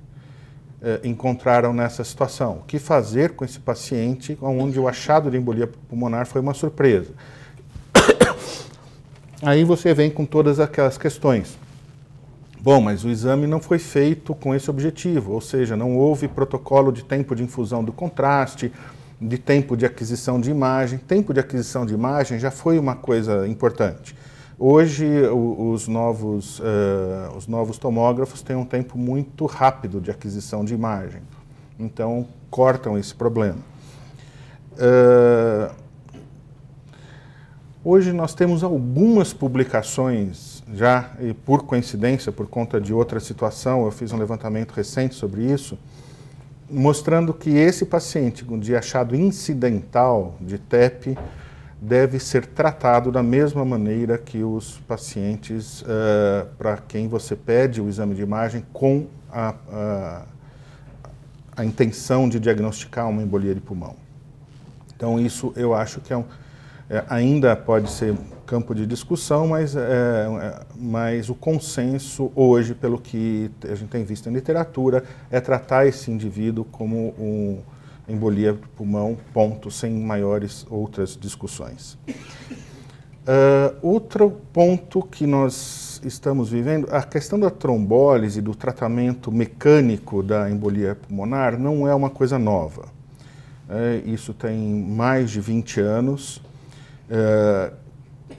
encontraram nessa situação. O que fazer com esse paciente onde o achado de embolia pulmonar foi uma surpresa? Aí você vem com todas aquelas questões. Bom, mas o exame não foi feito com esse objetivo, ou seja, não houve protocolo de tempo de infusão do contraste, de tempo de aquisição de imagem. Tempo de aquisição de imagem já foi uma coisa importante. Hoje, os novos tomógrafos têm um tempo muito rápido de aquisição de imagem, então cortam esse problema. Hoje nós temos algumas publicações já, e por coincidência, por conta de outra situação, eu fiz um levantamento recente sobre isso, mostrando que esse paciente de achado incidental de TEP deve ser tratado da mesma maneira que os pacientes para quem você pede o exame de imagem com a intenção de diagnosticar uma embolia de pulmão. Então isso eu acho que ainda pode ser campo de discussão, mas o consenso hoje, pelo que a gente tem visto em literatura, é tratar esse indivíduo como embolia de pulmão, ponto, sem maiores outras discussões. Outro ponto que nós estamos vivendo, a questão da trombólise, do tratamento mecânico da embolia pulmonar, não é uma coisa nova. Isso tem mais de 20 anos.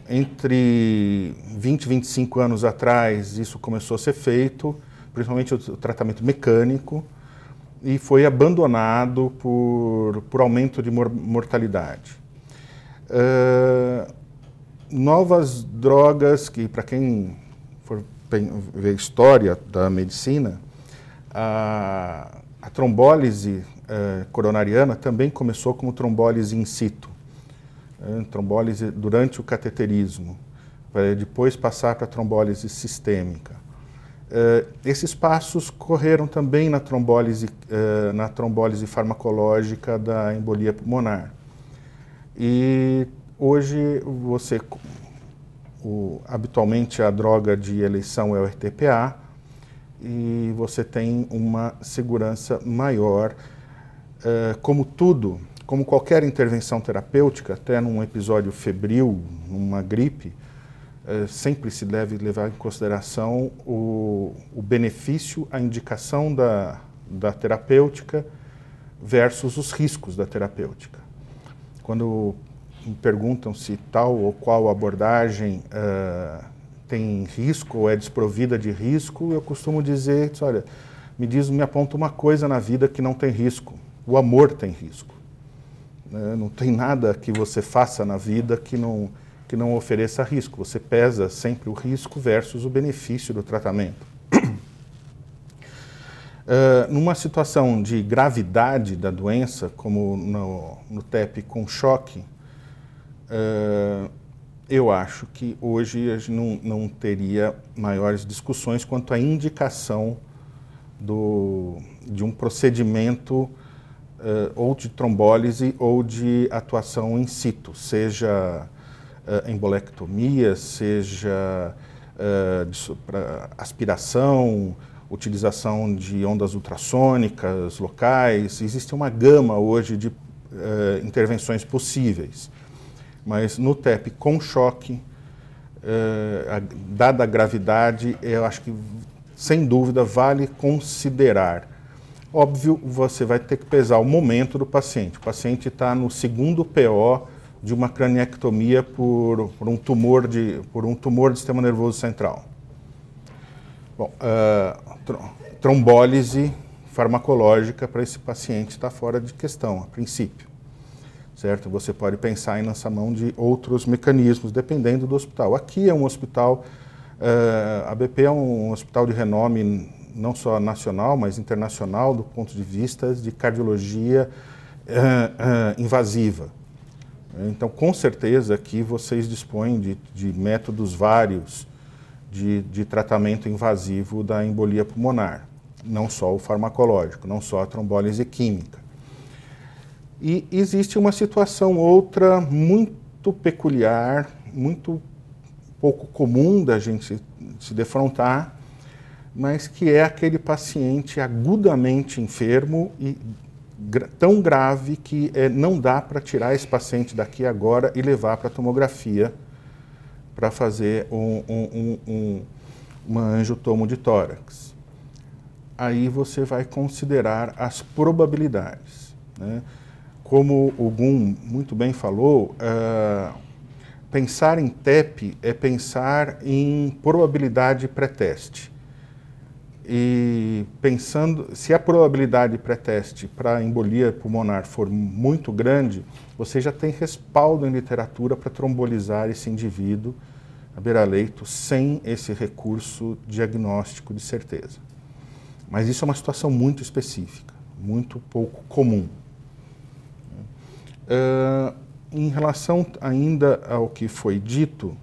Entre 20 e 25 anos atrás, isso começou a ser feito, principalmente o tratamento mecânico, e foi abandonado por aumento de mortalidade. Novas drogas, que para quem for ver a história da medicina, a trombólise coronariana também começou como trombólise in situ, trombólise durante o cateterismo, para depois passar para a trombólise sistêmica. Esses passos correram também na trombólise farmacológica da embolia pulmonar. E hoje habitualmente a droga de eleição é o RTPA e você tem uma segurança maior. Como qualquer intervenção terapêutica, até num episódio febril, numa gripe, sempre se deve levar em consideração o benefício, a indicação da terapêutica versus os riscos da terapêutica. Quando me perguntam se tal ou qual abordagem tem risco ou é desprovida de risco, eu costumo dizer, olha, me aponta uma coisa na vida que não tem risco, o amor tem risco. Não tem nada que você faça na vida que não ofereça risco. Você pesa sempre o risco versus o benefício do tratamento. Numa situação de gravidade da doença, como no TEP com choque, eu acho que hoje a gente não teria maiores discussões quanto à indicação de um procedimento ou de trombólise ou de atuação in situ, seja embolectomia, seja aspiração, utilização de ondas ultrassônicas locais. Existe uma gama hoje de intervenções possíveis, mas no TEP com choque, dada a gravidade, eu acho que sem dúvida vale considerar. Óbvio, você vai ter que pesar o momento do paciente. O paciente está no segundo PO de uma craniectomia por um tumor do sistema nervoso central. Bom, trombólise farmacológica para esse paciente está fora de questão, a princípio. Certo? Você pode pensar em lançar mão de outros mecanismos, dependendo do hospital. Aqui é um hospital, a BP é um hospital de renome não só nacional, mas internacional, do ponto de vista de cardiologia invasiva. Então, com certeza, aqui vocês dispõem de métodos vários de tratamento invasivo da embolia pulmonar, não só o farmacológico, não só a trombólise química. E existe uma situação outra muito peculiar, muito pouco comum da gente se defrontar, mas que é aquele paciente agudamente enfermo e tão grave que não dá para tirar esse paciente daqui agora e levar para a tomografia para fazer uma angiotomo de tórax. Aí você vai considerar as probabilidades, né? como o Gun muito bem falou, pensar em TEP é pensar em probabilidade pré-teste. E pensando, se a probabilidade pré-teste para embolia pulmonar for muito grande, você já tem respaldo em literatura para trombolizar esse indivíduo à beira-leito sem esse recurso diagnóstico de certeza. Mas isso é uma situação muito específica, muito pouco comum. Em relação ainda ao que foi dito,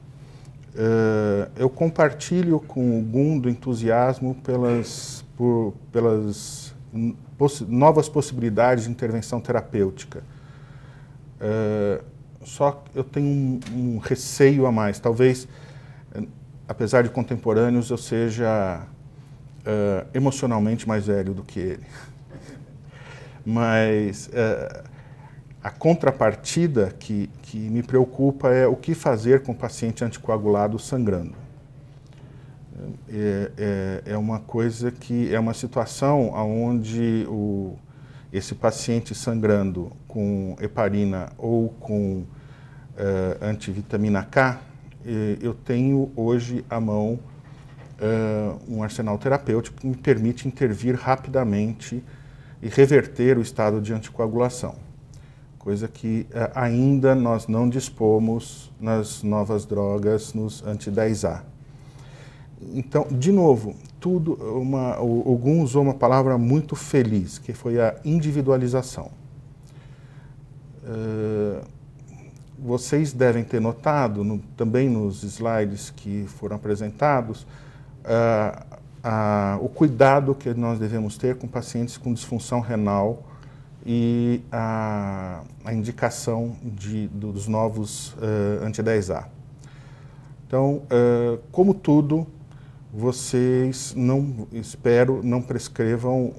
eu compartilho com o Gun do entusiasmo pelas novas possibilidades de intervenção terapêutica. Só que eu tenho um receio a mais. Talvez, apesar de contemporâneos, eu seja emocionalmente mais velho do que ele. Mas a contrapartida que me preocupa é o que fazer com o paciente anticoagulado sangrando. É uma coisa que é uma situação onde esse paciente sangrando com heparina ou com antivitamina K, eu tenho hoje à mão um arsenal terapêutico que me permite intervir rapidamente e reverter o estado de anticoagulação. Coisa que ainda nós não dispomos nas novas drogas, nos anti-10A. Então, de novo, o Gun usou uma palavra muito feliz, que foi a individualização. Vocês devem ter notado, também nos slides que foram apresentados, o cuidado que nós devemos ter com pacientes com disfunção renal e a indicação dos novos anti-10A. Então, como tudo, vocês espero não prescrevam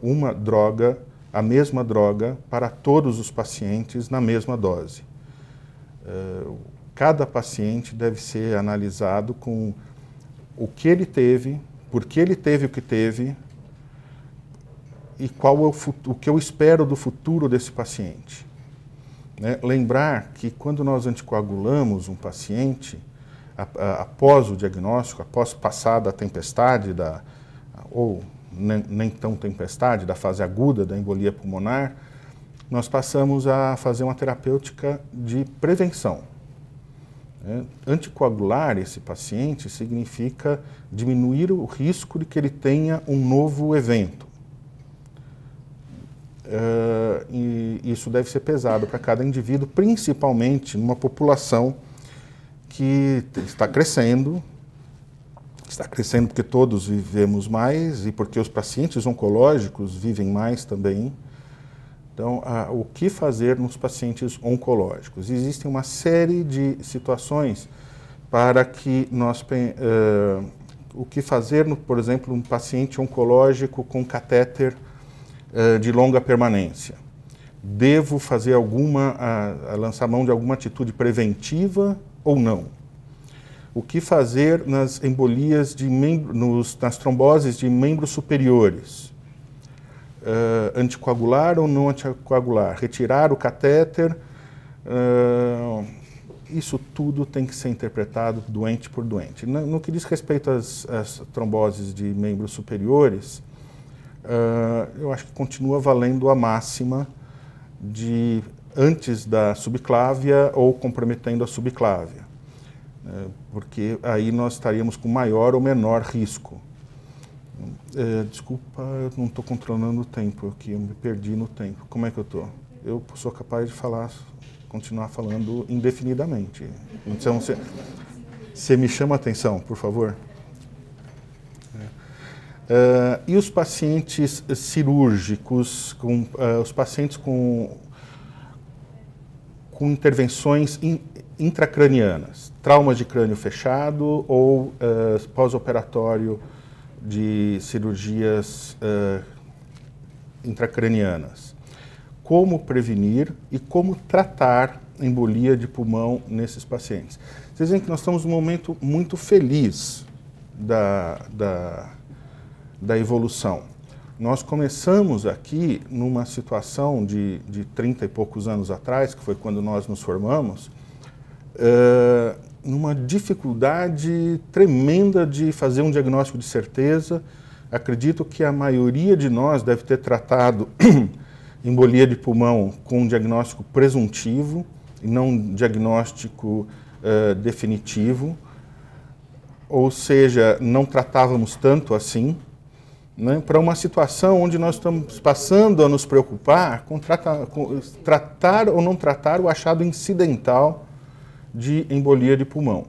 uma droga, a mesma droga, para todos os pacientes na mesma dose. Cada paciente deve ser analisado com o que ele teve, por que ele teve o que teve, e qual é o que eu espero do futuro desse paciente. Lembrar que quando nós anticoagulamos um paciente, após o diagnóstico, após passada a tempestade, ou nem tão tempestade, da fase aguda da embolia pulmonar, nós passamos a fazer uma terapêutica de prevenção. Anticoagular esse paciente significa diminuir o risco de que ele tenha um novo evento. E isso deve ser pesado para cada indivíduo, principalmente numa população que está crescendo porque todos vivemos mais e porque os pacientes oncológicos vivem mais também. Então, o que fazer nos pacientes oncológicos? Existem uma série de situações para que nós... o que fazer, por exemplo, um paciente oncológico com catéter de longa permanência. Devo fazer lançar mão de alguma atitude preventiva ou não? O que fazer nas embolias nas tromboses de membros superiores? Anticoagular ou não anticoagular? Retirar o catéter? Isso tudo tem que ser interpretado doente por doente. No que diz respeito às tromboses de membros superiores, eu acho que continua valendo a máxima de antes da subclávia ou comprometendo a subclávia, porque aí nós estaríamos com maior ou menor risco. Desculpa, eu não estou controlando o tempo aqui, eu me perdi no tempo. Como é que eu estou? Eu sou capaz de continuar falando indefinidamente. Então, você me chama a atenção, por favor? E os pacientes cirúrgicos, os pacientes com intervenções intracranianas, traumas de crânio fechado ou pós-operatório de cirurgias intracranianas. Como prevenir e como tratar embolia de pulmão nesses pacientes? Vocês veem que nós estamos num momento muito feliz da evolução. Nós começamos aqui numa situação de 30 e poucos anos atrás, que foi quando nós nos formamos, numa dificuldade tremenda de fazer um diagnóstico de certeza. Acredito que a maioria de nós deve ter tratado embolia de pulmão com um diagnóstico presuntivo e não um diagnóstico definitivo, ou seja, não tratávamos tanto assim, né, para uma situação onde nós estamos passando a nos preocupar com tratar ou não tratar o achado incidental de embolia de pulmão.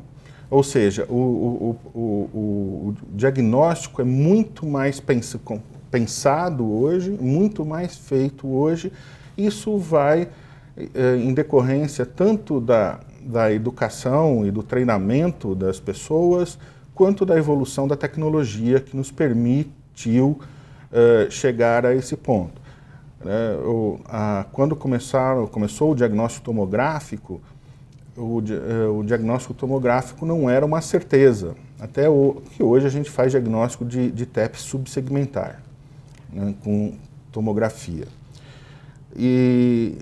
Ou seja, o diagnóstico é muito mais pensado hoje, muito mais feito hoje. Isso vai em decorrência tanto da educação e do treinamento das pessoas, quanto da evolução da tecnologia que nos permitiu chegar a esse ponto. Quando começou o diagnóstico tomográfico, o diagnóstico tomográfico não era uma certeza, até que hoje a gente faz diagnóstico de TEP subsegmentar, né, com tomografia. E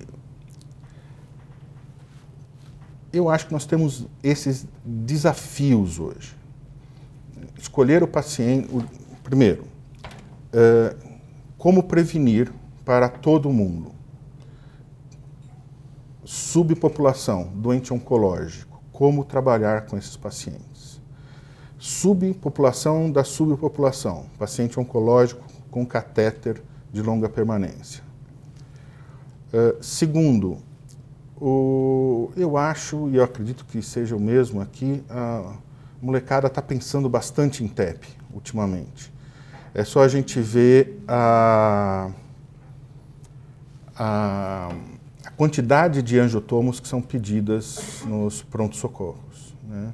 eu acho que nós temos esses desafios hoje. Escolher o paciente, primeiro, como prevenir para todo mundo. Subpopulação, doente oncológico, como trabalhar com esses pacientes. Subpopulação da subpopulação, paciente oncológico com catéter de longa permanência. Segundo, eu acho, e eu acredito que seja o mesmo aqui, a molecada está pensando bastante em TEP ultimamente. É só a gente ver a quantidade de angiotomos que são pedidas nos pronto-socorros, né?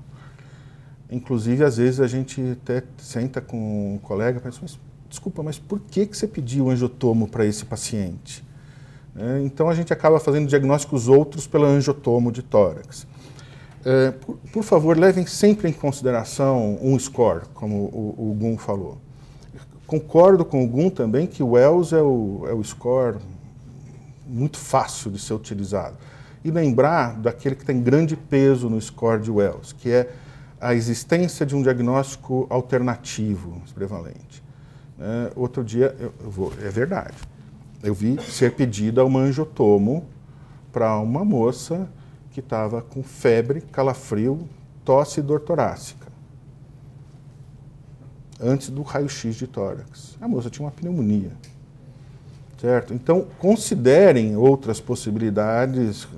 Inclusive, às vezes, a gente até senta com um colega e pensa, mas, desculpa, mas por que você pediu angiotomo para esse paciente? Então, a gente acaba fazendo diagnósticos outros pelo angiotomo de tórax. Por favor, levem sempre em consideração um score, como o Gun falou. Concordo com o Gun também que o Wells é o score muito fácil de ser utilizado. E lembrar daquele que tem grande peso no score de Wells, que é a existência de um diagnóstico alternativo prevalente. Outro dia, é verdade, eu vi ser pedida uma angiotomo para uma moça que estava com febre, calafrio, tosse e dor torácica, antes do raio-x de tórax. A moça tinha uma pneumonia. Certo? Então, considerem outras possibilidades,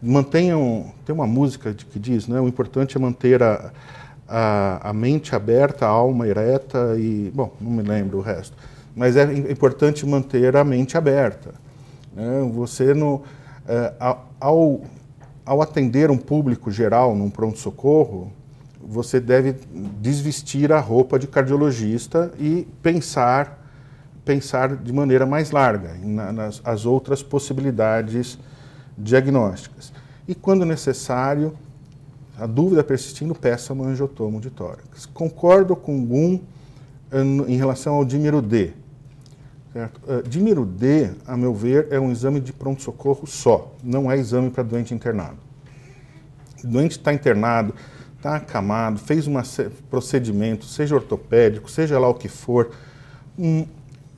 mantenham, tem uma música que diz, né, o importante é manter a mente aberta, a alma ereta e, bom, não me lembro o resto, mas é importante manter a mente aberta. Né? Você, ao atender um público geral num pronto-socorro, você deve desvestir a roupa de cardiologista e pensar de maneira mais larga nas outras possibilidades diagnósticas. E, quando necessário, a dúvida persistindo, peça uma angiotomo de tórax. Concordo com o Gun em relação ao dímero D. Certo? Dímero D, a meu ver, é um exame de pronto-socorro só, não é exame para doente internado. O doente está internado, está acamado, fez um procedimento, seja ortopédico, seja lá o que for,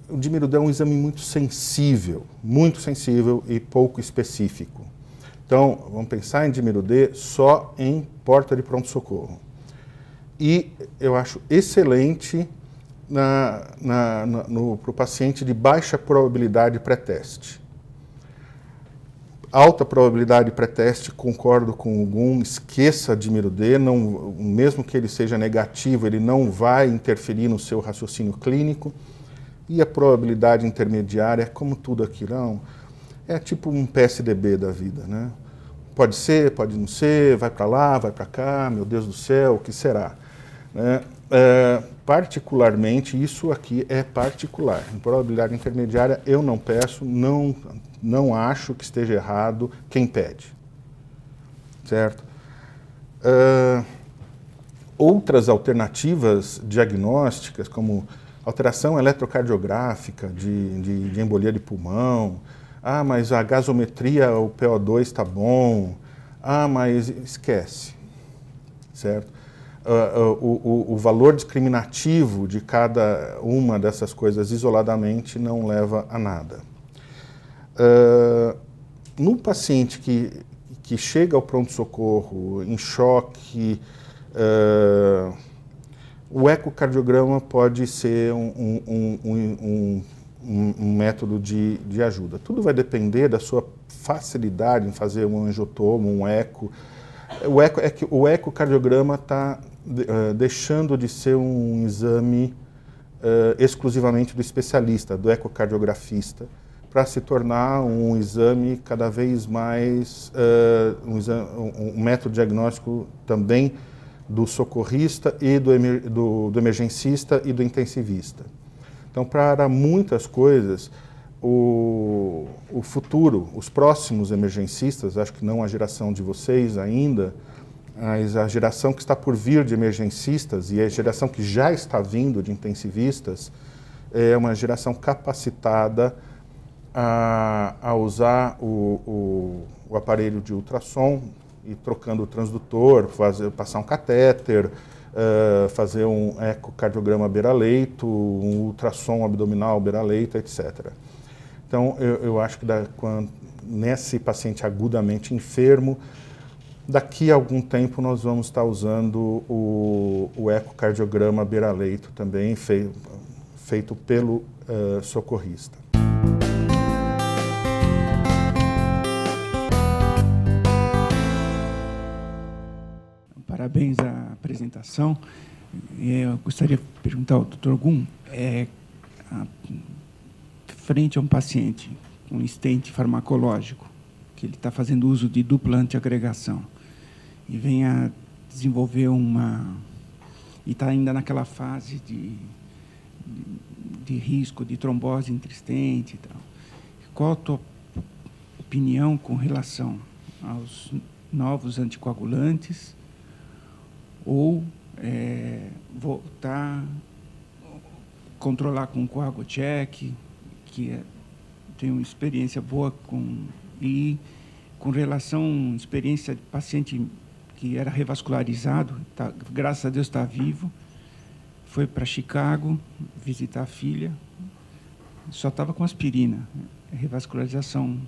o dímero D é um exame muito sensível e pouco específico. Então, vamos pensar em dímero D só em porta de pronto-socorro. E eu acho excelente para o paciente de baixa probabilidade pré-teste. Alta probabilidade pré-teste, concordo com o Gun, esqueça dímero D, mesmo que ele seja negativo, ele não vai interferir no seu raciocínio clínico. E a probabilidade intermediária, como tudo aquilo, é tipo um PSDB da vida, né? Pode ser, pode não ser, vai para lá, vai para cá, meu Deus do céu, o que será? Né? Particularmente, isso aqui é particular. Em probabilidade intermediária, eu não peço, não acho que esteja errado quem pede. Certo? Outras alternativas diagnósticas, como alteração eletrocardiográfica de embolia de pulmão. Ah, mas a gasometria, o PO2 está bom. Ah, mas esquece, certo? O valor discriminativo de cada uma dessas coisas isoladamente não leva a nada. No paciente que chega ao pronto-socorro em choque, o ecocardiograma pode ser um método de ajuda. Tudo vai depender da sua facilidade em fazer um angiotomo, um eco. O ecocardiograma está deixando de ser um exame exclusivamente do especialista, do ecocardiografista, para se tornar um exame cada vez mais, um método diagnóstico também do socorrista e do emergencista e do intensivista. Então, para muitas coisas, o futuro, os próximos emergencistas, acho que não a geração de vocês ainda, mas a geração que está por vir de emergencistas e a geração que já está vindo de intensivistas, é uma geração capacitada a usar o aparelho de ultrassom e trocando o transdutor, passar um catéter, fazer um ecocardiograma beira-leito, um ultrassom abdominal beira-leito, etc. Então, eu acho que nesse paciente agudamente enfermo, daqui a algum tempo nós vamos estar usando o ecocardiograma beira-leito também, feito pelo socorrista. Parabéns à apresentação. Eu gostaria de perguntar ao Dr. Gum, frente a um paciente com stent farmacológico, que ele está fazendo uso de dupla antiagregação, e vem a desenvolver e está ainda naquela fase de risco de trombose intrastente e tal. Qual a tua opinião com relação aos novos anticoagulantes ou voltar controlar com Coagucheck, que tem uma experiência boa e com relação à experiência de paciente que era revascularizado, graças a Deus está vivo, foi para Chicago visitar a filha, só estava com aspirina, revascularização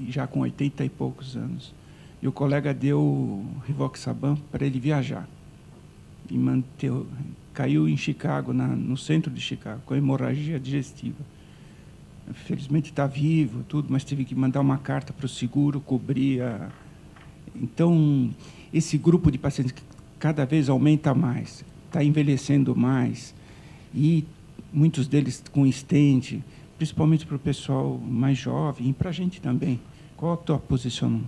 já com 80 e poucos anos. E o colega deu Rivoxaban para ele viajar. E caiu em Chicago, no centro de Chicago, com hemorragia digestiva. Felizmente está vivo, tudo, mas teve que mandar uma carta para o seguro cobrir a... Então, esse grupo de pacientes que cada vez aumenta mais, está envelhecendo mais, e muitos deles com stent, principalmente para o pessoal mais jovem e para a gente também. Qual a tua posição?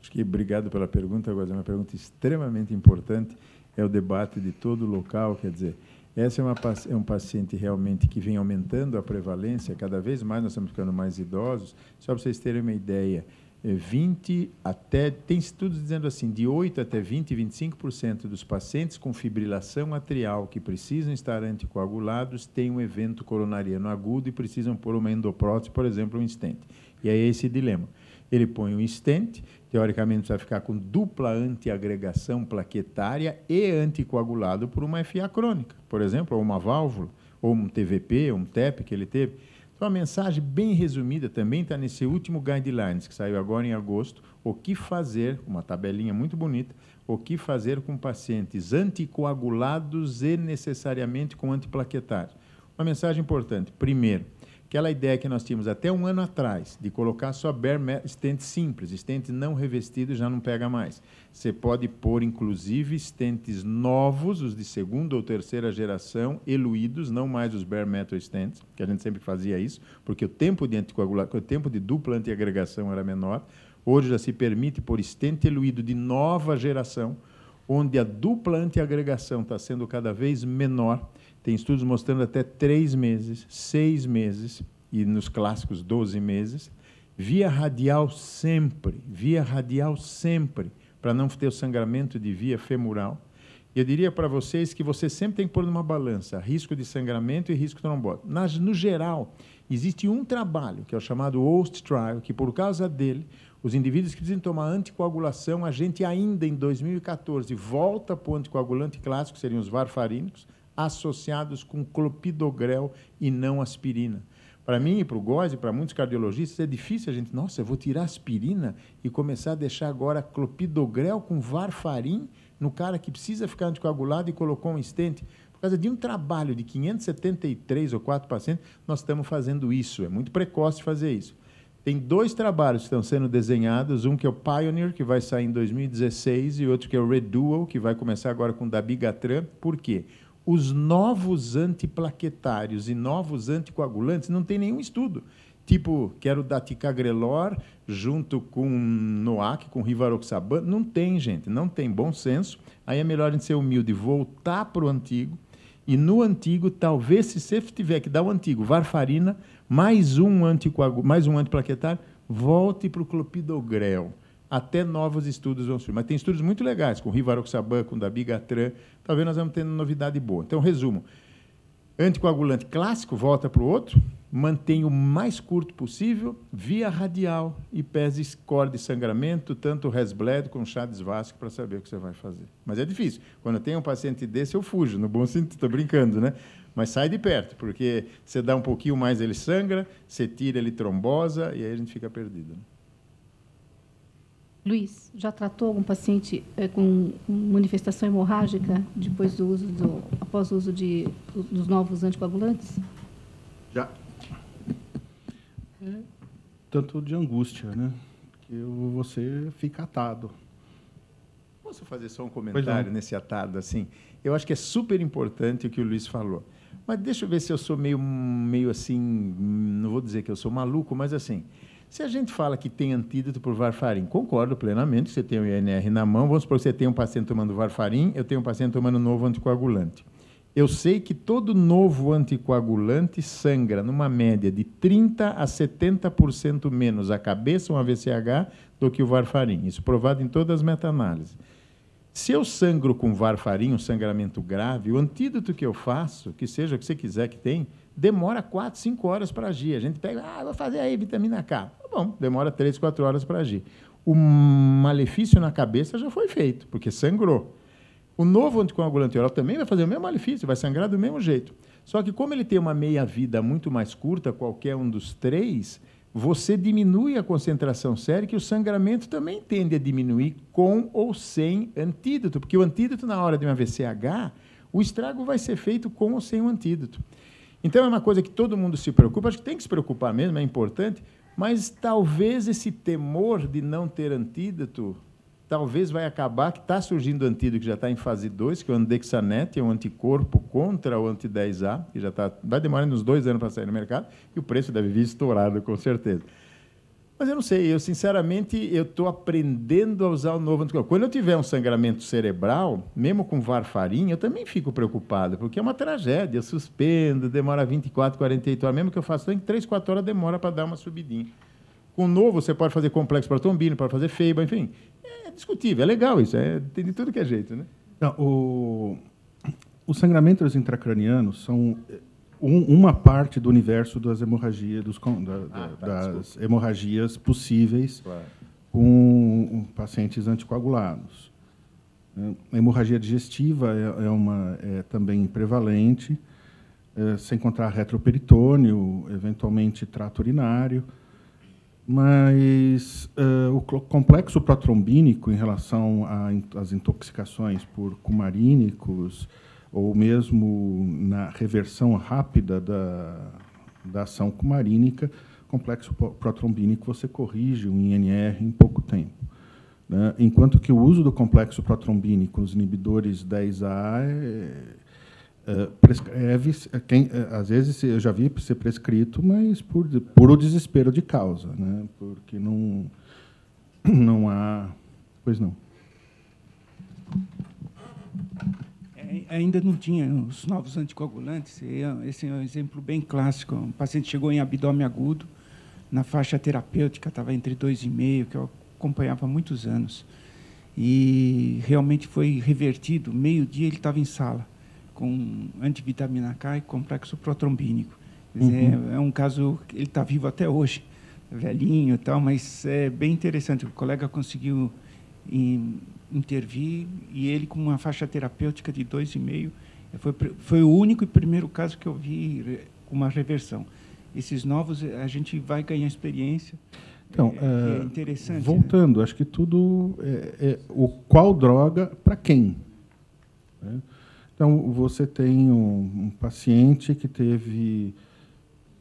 Acho que obrigado pela pergunta, agora é uma pergunta extremamente importante, é o debate de todo o local, quer dizer, essa é um paciente realmente que vem aumentando a prevalência, cada vez mais nós estamos ficando mais idosos. Só para vocês terem uma ideia, 20 até, tem estudos dizendo assim, de 8 até 20, 25% dos pacientes com fibrilação atrial que precisam estar anticoagulados têm um evento coronariano agudo e precisam pôr uma endoprótese, por exemplo, um stent. E aí é esse dilema. Ele põe um stent, teoricamente vai ficar com dupla antiagregação plaquetária e anticoagulado por uma FA crônica, por exemplo, ou uma válvula, ou um TVP, ou um TEP que ele teve. Então, a mensagem bem resumida também está nesse último Guidelines, que saiu agora em agosto, o que fazer, uma tabelinha muito bonita, o que fazer com pacientes anticoagulados e necessariamente com antiplaquetários. Uma mensagem importante, primeiro, aquela ideia que nós tínhamos até um ano atrás, de colocar só stent simples, stent não revestido já não pega mais. Você pode pôr, inclusive, stents novos, os de segunda ou terceira geração, eluídos, não mais os bare metal stents, que a gente sempre fazia isso, porque o tempo de anticoagulação, o tempo de dupla antiagregação era menor. Hoje já se permite pôr stent eluído de nova geração, onde a dupla antiagregação está sendo cada vez menor. Tem estudos mostrando até 3 meses, 6 meses, e nos clássicos 12 meses, via radial sempre, para não ter o sangramento de via femoral. Eu diria para vocês que você sempre tem que pôr numa balança risco de sangramento e risco trombótico. No geral, existe um trabalho, que é o chamado OST Trial, que, por causa dele, os indivíduos que precisam tomar anticoagulação, a gente ainda, em 2014, volta para o anticoagulante clássico, seriam os varfarínicos, associados com clopidogrel e não aspirina. Para mim e para o Góes e para muitos cardiologistas é difícil a gente, nossa, eu vou tirar aspirina e começar a deixar agora clopidogrel com varfarin no cara que precisa ficar anticoagulado e colocou um stent. Por causa de um trabalho de 573 ou 4 pacientes, nós estamos fazendo isso. É muito precoce fazer isso. Tem 2 trabalhos que estão sendo desenhados, um que é o Pioneer, que vai sair em 2016, e outro que é o Redual, que vai começar agora com dabigatran. Por quê? Os novos antiplaquetários e novos anticoagulantes não tem nenhum estudo. Tipo, quero dar ticagrelor junto com NOAC, com rivaroxaban. Não tem, gente, não tem bom senso. Aí é melhor a gente ser humilde, voltar para o antigo. E no antigo, talvez, se você tiver que dar o antigo, varfarina, mais um antiplaquetário, volte para o clopidogrel. Até novos estudos vão surgir. Mas tem estudos muito legais, com rivaroxaban, com dabigatran. Talvez nós vamos tendo novidade boa. Então, resumo. Anticoagulante clássico, volta para o outro, mantém o mais curto possível, via radial e pese score de sangramento, tanto o Resbled como o Chades-Vasque, para saber o que você vai fazer. Mas é difícil. Quando eu tenho um paciente desse, eu fujo, no bom sentido, estou brincando, né? Mas sai de perto, porque você dá um pouquinho mais, ele sangra, você tira, ele trombosa, e aí a gente fica perdido. Né? Luiz, já tratou algum paciente com manifestação hemorrágica depois do uso após o uso dos novos anticoagulantes? Já. Tanto de angústia, né? Que você fica atado. Posso fazer só um comentário nesse atado? Assim? Eu acho que é super importante o que o Luiz falou. Mas deixa eu ver se eu sou meio assim, não vou dizer que eu sou maluco, mas assim... Se a gente fala que tem antídoto por varfarin, concordo plenamente, você tem o INR na mão, vamos supor que você tem um paciente tomando varfarin, eu tenho um paciente tomando novo anticoagulante. Eu sei que todo novo anticoagulante sangra numa média de 30% a 70% menos a cabeça, um AVCH, do que o varfarin. Isso provado em todas as meta-análises. Se eu sangro com varfarin, um sangramento grave, o antídoto que eu faço, que seja o que você quiser que tem, demora 4, 5 horas para agir. A gente pega, vou fazer aí vitamina K. Tá bom, demora 3, 4 horas para agir. O malefício na cabeça já foi feito, porque sangrou. O novo anticoagulante oral também vai fazer o mesmo malefício, vai sangrar do mesmo jeito. Só que como ele tem uma meia-vida muito mais curta, qualquer um dos 3, você diminui a concentração sérica e o sangramento também tende a diminuir com ou sem antídoto, porque o antídoto, na hora de uma VCH, o estrago vai ser feito com ou sem o antídoto. Então, é uma coisa que todo mundo se preocupa, acho que tem que se preocupar mesmo, é importante, mas talvez esse temor de não ter antídoto, talvez vai acabar, que está surgindo antídoto que já está em fase 2, que é o Andexanet, é um anticorpo contra o anti-10A, que já está, vai demorar uns 2 anos para sair no mercado, e o preço deve vir estourado, com certeza. Mas eu não sei, eu sinceramente eu estou aprendendo a usar o novo anticorpo. Quando eu tiver um sangramento cerebral, mesmo com varfarin, eu também fico preocupado, porque é uma tragédia. Eu suspendo, demora 24, 48 horas, mesmo que eu faça em 3, 4 horas, demora para dar uma subidinha. Com o novo, você pode fazer complexo protrombino, pode fazer feiba, enfim. É discutível, é legal isso, tem de tudo que é jeito, né? Não, os sangramentos intracranianos são uma parte do universo das hemorragias, das hemorragias possíveis, claro, com pacientes anticoagulados. A hemorragia digestiva é também prevalente, sem contar retroperitônio, eventualmente trato urinário, mas o complexo protrombínico em relação às intoxicações por cumarínicos, ou mesmo na reversão rápida da ação cumarínica, complexo protrombínico você corrige um INR em pouco tempo. Né? Enquanto que o uso do complexo protrombínico, os inibidores 10A, prescreve, às vezes eu já vi ser prescrito, mas por puro desespero de causa, né? Porque não há... Pois não. Ainda não tinha os novos anticoagulantes. Esse é um exemplo bem clássico. Um paciente chegou em abdômen agudo, na faixa terapêutica, estava entre 2,5, que eu acompanhava há muitos anos. e realmente foi revertido. Meio-dia ele estava em sala, com antivitamina K e complexo protrombínico. É um caso, ele está vivo até hoje, velhinho e tal, mas é bem interessante. O colega conseguiu intervir, e ele com uma faixa terapêutica de 2,5, foi o único e primeiro caso que eu vi com uma reversão. Esses novos, a gente vai ganhar experiência. Então, é interessante. Voltando, né? Acho que tudo o qual droga para quem, né? Então, você tem um paciente que teve,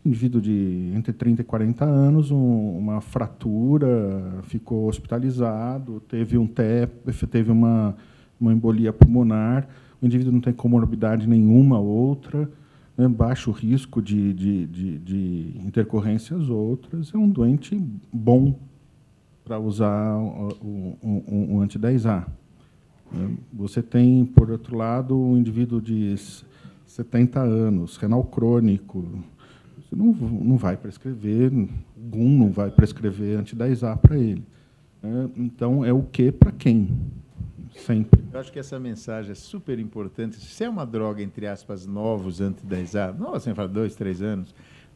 indivíduo de entre 30 e 40 anos, uma fratura, ficou hospitalizado, teve teve uma embolia pulmonar, o indivíduo não tem comorbidade nenhuma outra, né, baixo risco de intercorrências outras, é um doente bom para usar um anti-10A. Você tem, por outro lado, um indivíduo de 70 anos, renal crônico. Você não vai prescrever, GUM não vai prescrever anti-10A para ele. Então, é o que para quem? Sempre. Eu acho que essa mensagem é super importante. Se é uma droga, entre aspas, novos anti-10A, nova, você fala 2, 3 anos,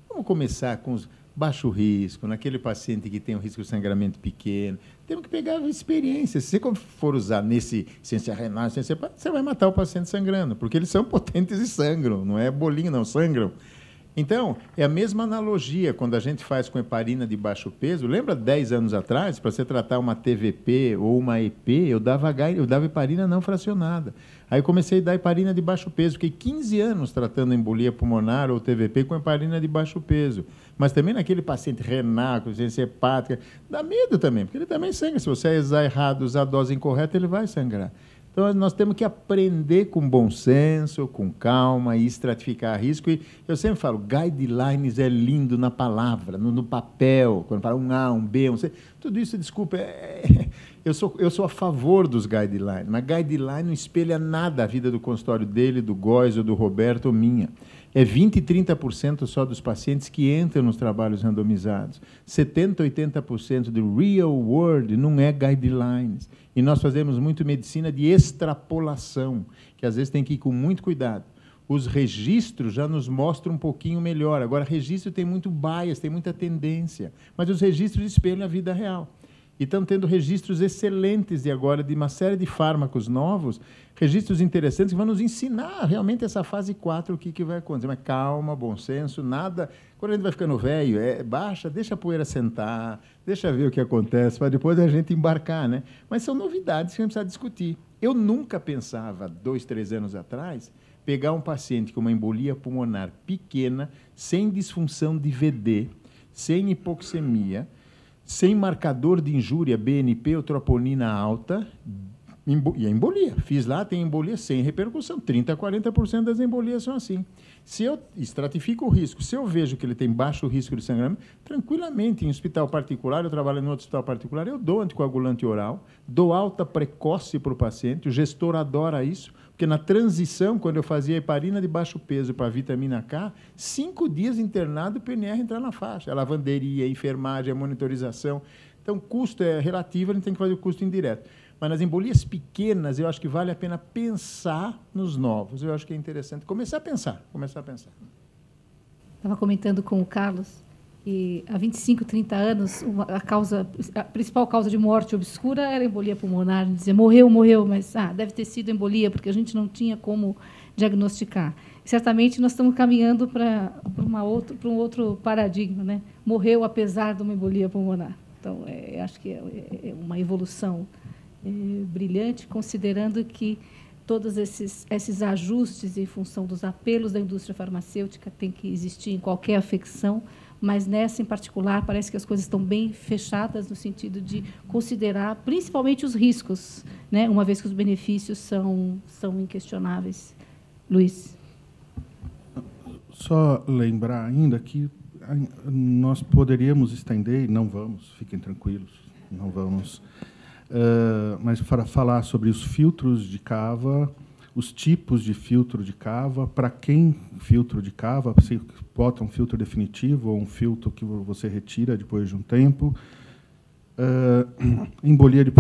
vamos começar com os baixo risco, naquele paciente que tem um risco de sangramento pequeno. Temos que pegar a experiência. Se você for usar nesse ciência renal, você vai matar o paciente sangrando, porque eles são potentes e sangram, não é bolinho, não, sangram. Então, é a mesma analogia quando a gente faz com heparina de baixo peso. Lembra 10 anos atrás, para você tratar uma TVP ou uma EP, eu dava heparina não fracionada. Aí eu comecei a dar heparina de baixo peso. Fiquei 15 anos tratando embolia pulmonar ou TVP com heparina de baixo peso. Mas também naquele paciente renal, com insuficiência hepática, dá medo também, porque ele também sangra. Se você usar errado, usar a dose incorreta, ele vai sangrar. Então, nós temos que aprender com bom senso, com calma, e estratificar risco. E eu sempre falo, guidelines é lindo na palavra, no papel, quando fala um A, um B, um C. Tudo isso, desculpa, eu sou a favor dos guidelines, mas guideline não espelha nada a vida do consultório dele, do Góes, ou do Roberto, ou minha. É 20% e 30% só dos pacientes que entram nos trabalhos randomizados. 70%, 80% do real world não é guidelines. E nós fazemos muito medicina de extrapolação, que às vezes tem que ir com muito cuidado. Os registros já nos mostram um pouquinho melhor. Agora, registro tem muito bias, tem muita tendência, mas os registros espelham a vida real. E estão tendo registros excelentes de uma série de fármacos novos, registros interessantes que vão nos ensinar realmente essa fase 4, o que vai acontecer. Mas calma, bom senso, nada... Quando a gente vai ficando velho, baixa, deixa a poeira sentar, deixa ver o que acontece, para depois a gente embarcar, né? Mas são novidades que a gente precisa discutir. Eu nunca pensava, 2, 3 anos atrás, pegar um paciente com uma embolia pulmonar pequena, sem disfunção de VD, sem hipoxemia, sem marcador de injúria, BNP ou troponina alta, e a embolia. Fiz lá, tem embolia sem repercussão. 30% a 40% das embolias são assim. Se eu estratifico o risco, se eu vejo que ele tem baixo risco de sangramento, tranquilamente, em hospital particular, eu trabalho em outro hospital particular, eu dou anticoagulante oral, dou alta precoce para o paciente, o gestor adora isso, porque na transição, quando eu fazia heparina de baixo peso para vitamina K, 5 dias internado, o PNR entrar na faixa. A lavanderia, a enfermagem, a monitorização. Então, custo é relativo, a gente tem que fazer o custo indireto. Mas nas embolias pequenas, eu acho que vale a pena pensar nos novos. Eu acho que é interessante começar a pensar. Estava comentando com o Carlos, e há 25, 30 anos, a principal causa de morte obscura era a embolia pulmonar. Dizia, morreu, mas deve ter sido embolia, porque a gente não tinha como diagnosticar. Certamente, nós estamos caminhando para um outro paradigma, né? Morreu apesar de uma embolia pulmonar. Então, acho que é uma evolução brilhante, considerando que todos esses ajustes em função dos apelos da indústria farmacêutica têm que existir em qualquer afecção, mas nessa em particular parece que as coisas estão bem fechadas no sentido de considerar principalmente os riscos, né, uma vez que os benefícios são inquestionáveis. Luiz. Só lembrar ainda que nós poderíamos estender, e não vamos, fiquem tranquilos, não vamos... mas para falar sobre os filtros de cava, os tipos de filtro de cava, para quem filtro de cava, se bota um filtro definitivo ou um filtro que você retira depois de um tempo, Embolia de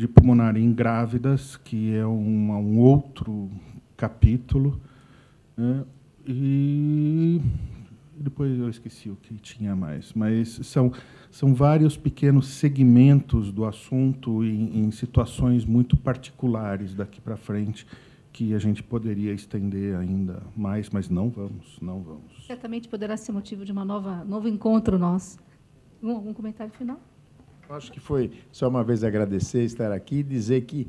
pulmonar em grávidas, que é um outro capítulo. E depois eu esqueci o que tinha mais. Mas são vários pequenos segmentos do assunto em situações muito particulares daqui para frente, que a gente poderia estender ainda mais, mas não vamos. Certamente poderá ser motivo de novo encontro nosso. Algum comentário final? Acho que foi só uma vez agradecer estar aqui e dizer que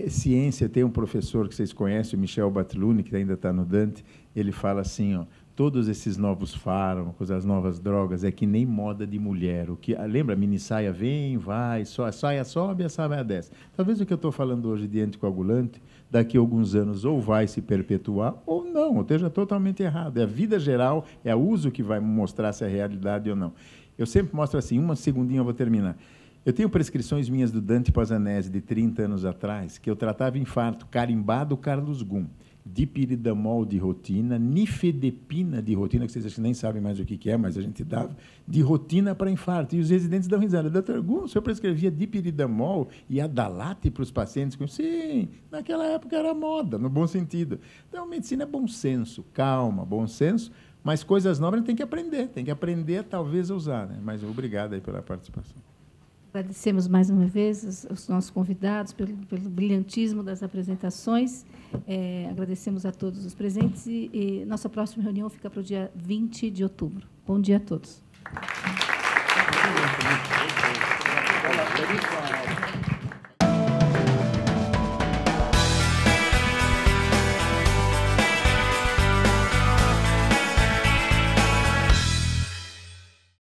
ciência, tem um professor que vocês conhecem, o Michel Batluni, que ainda está no Dante, ele fala assim, todos esses novos fármacos, as novas drogas, é que nem moda de mulher. Lembra, a mini saia vem, vai, a saia sobe, a saia desce. Talvez o que eu estou falando hoje de anticoagulante, daqui a alguns anos ou vai se perpetuar ou não, ou esteja totalmente errado. É a vida geral, é o uso que vai mostrar se é realidade ou não. Eu sempre mostro assim, uma segundinha eu vou terminar. Eu tenho prescrições minhas do Dante Pazzanese, de 30 anos atrás, que eu tratava infarto carimbado Carlos Gum, dipiridamol de rotina, nifedipina de rotina, que vocês acho que nem sabem mais o que é, mas a gente dava, de rotina para infarto. E os residentes dão risada. Doutor Gum, o senhor prescrevia dipiridamol e adalate para os pacientes? Sim, naquela época era moda, no bom sentido. Então, medicina é bom senso, calma, bom senso, mas coisas novas a gente tem que aprender talvez a usar. Né? Mas obrigado aí pela participação. Agradecemos mais uma vez os nossos convidados pelo brilhantismo das apresentações. Agradecemos a todos os presentes e nossa próxima reunião fica para o dia 20 de outubro. Bom dia a todos.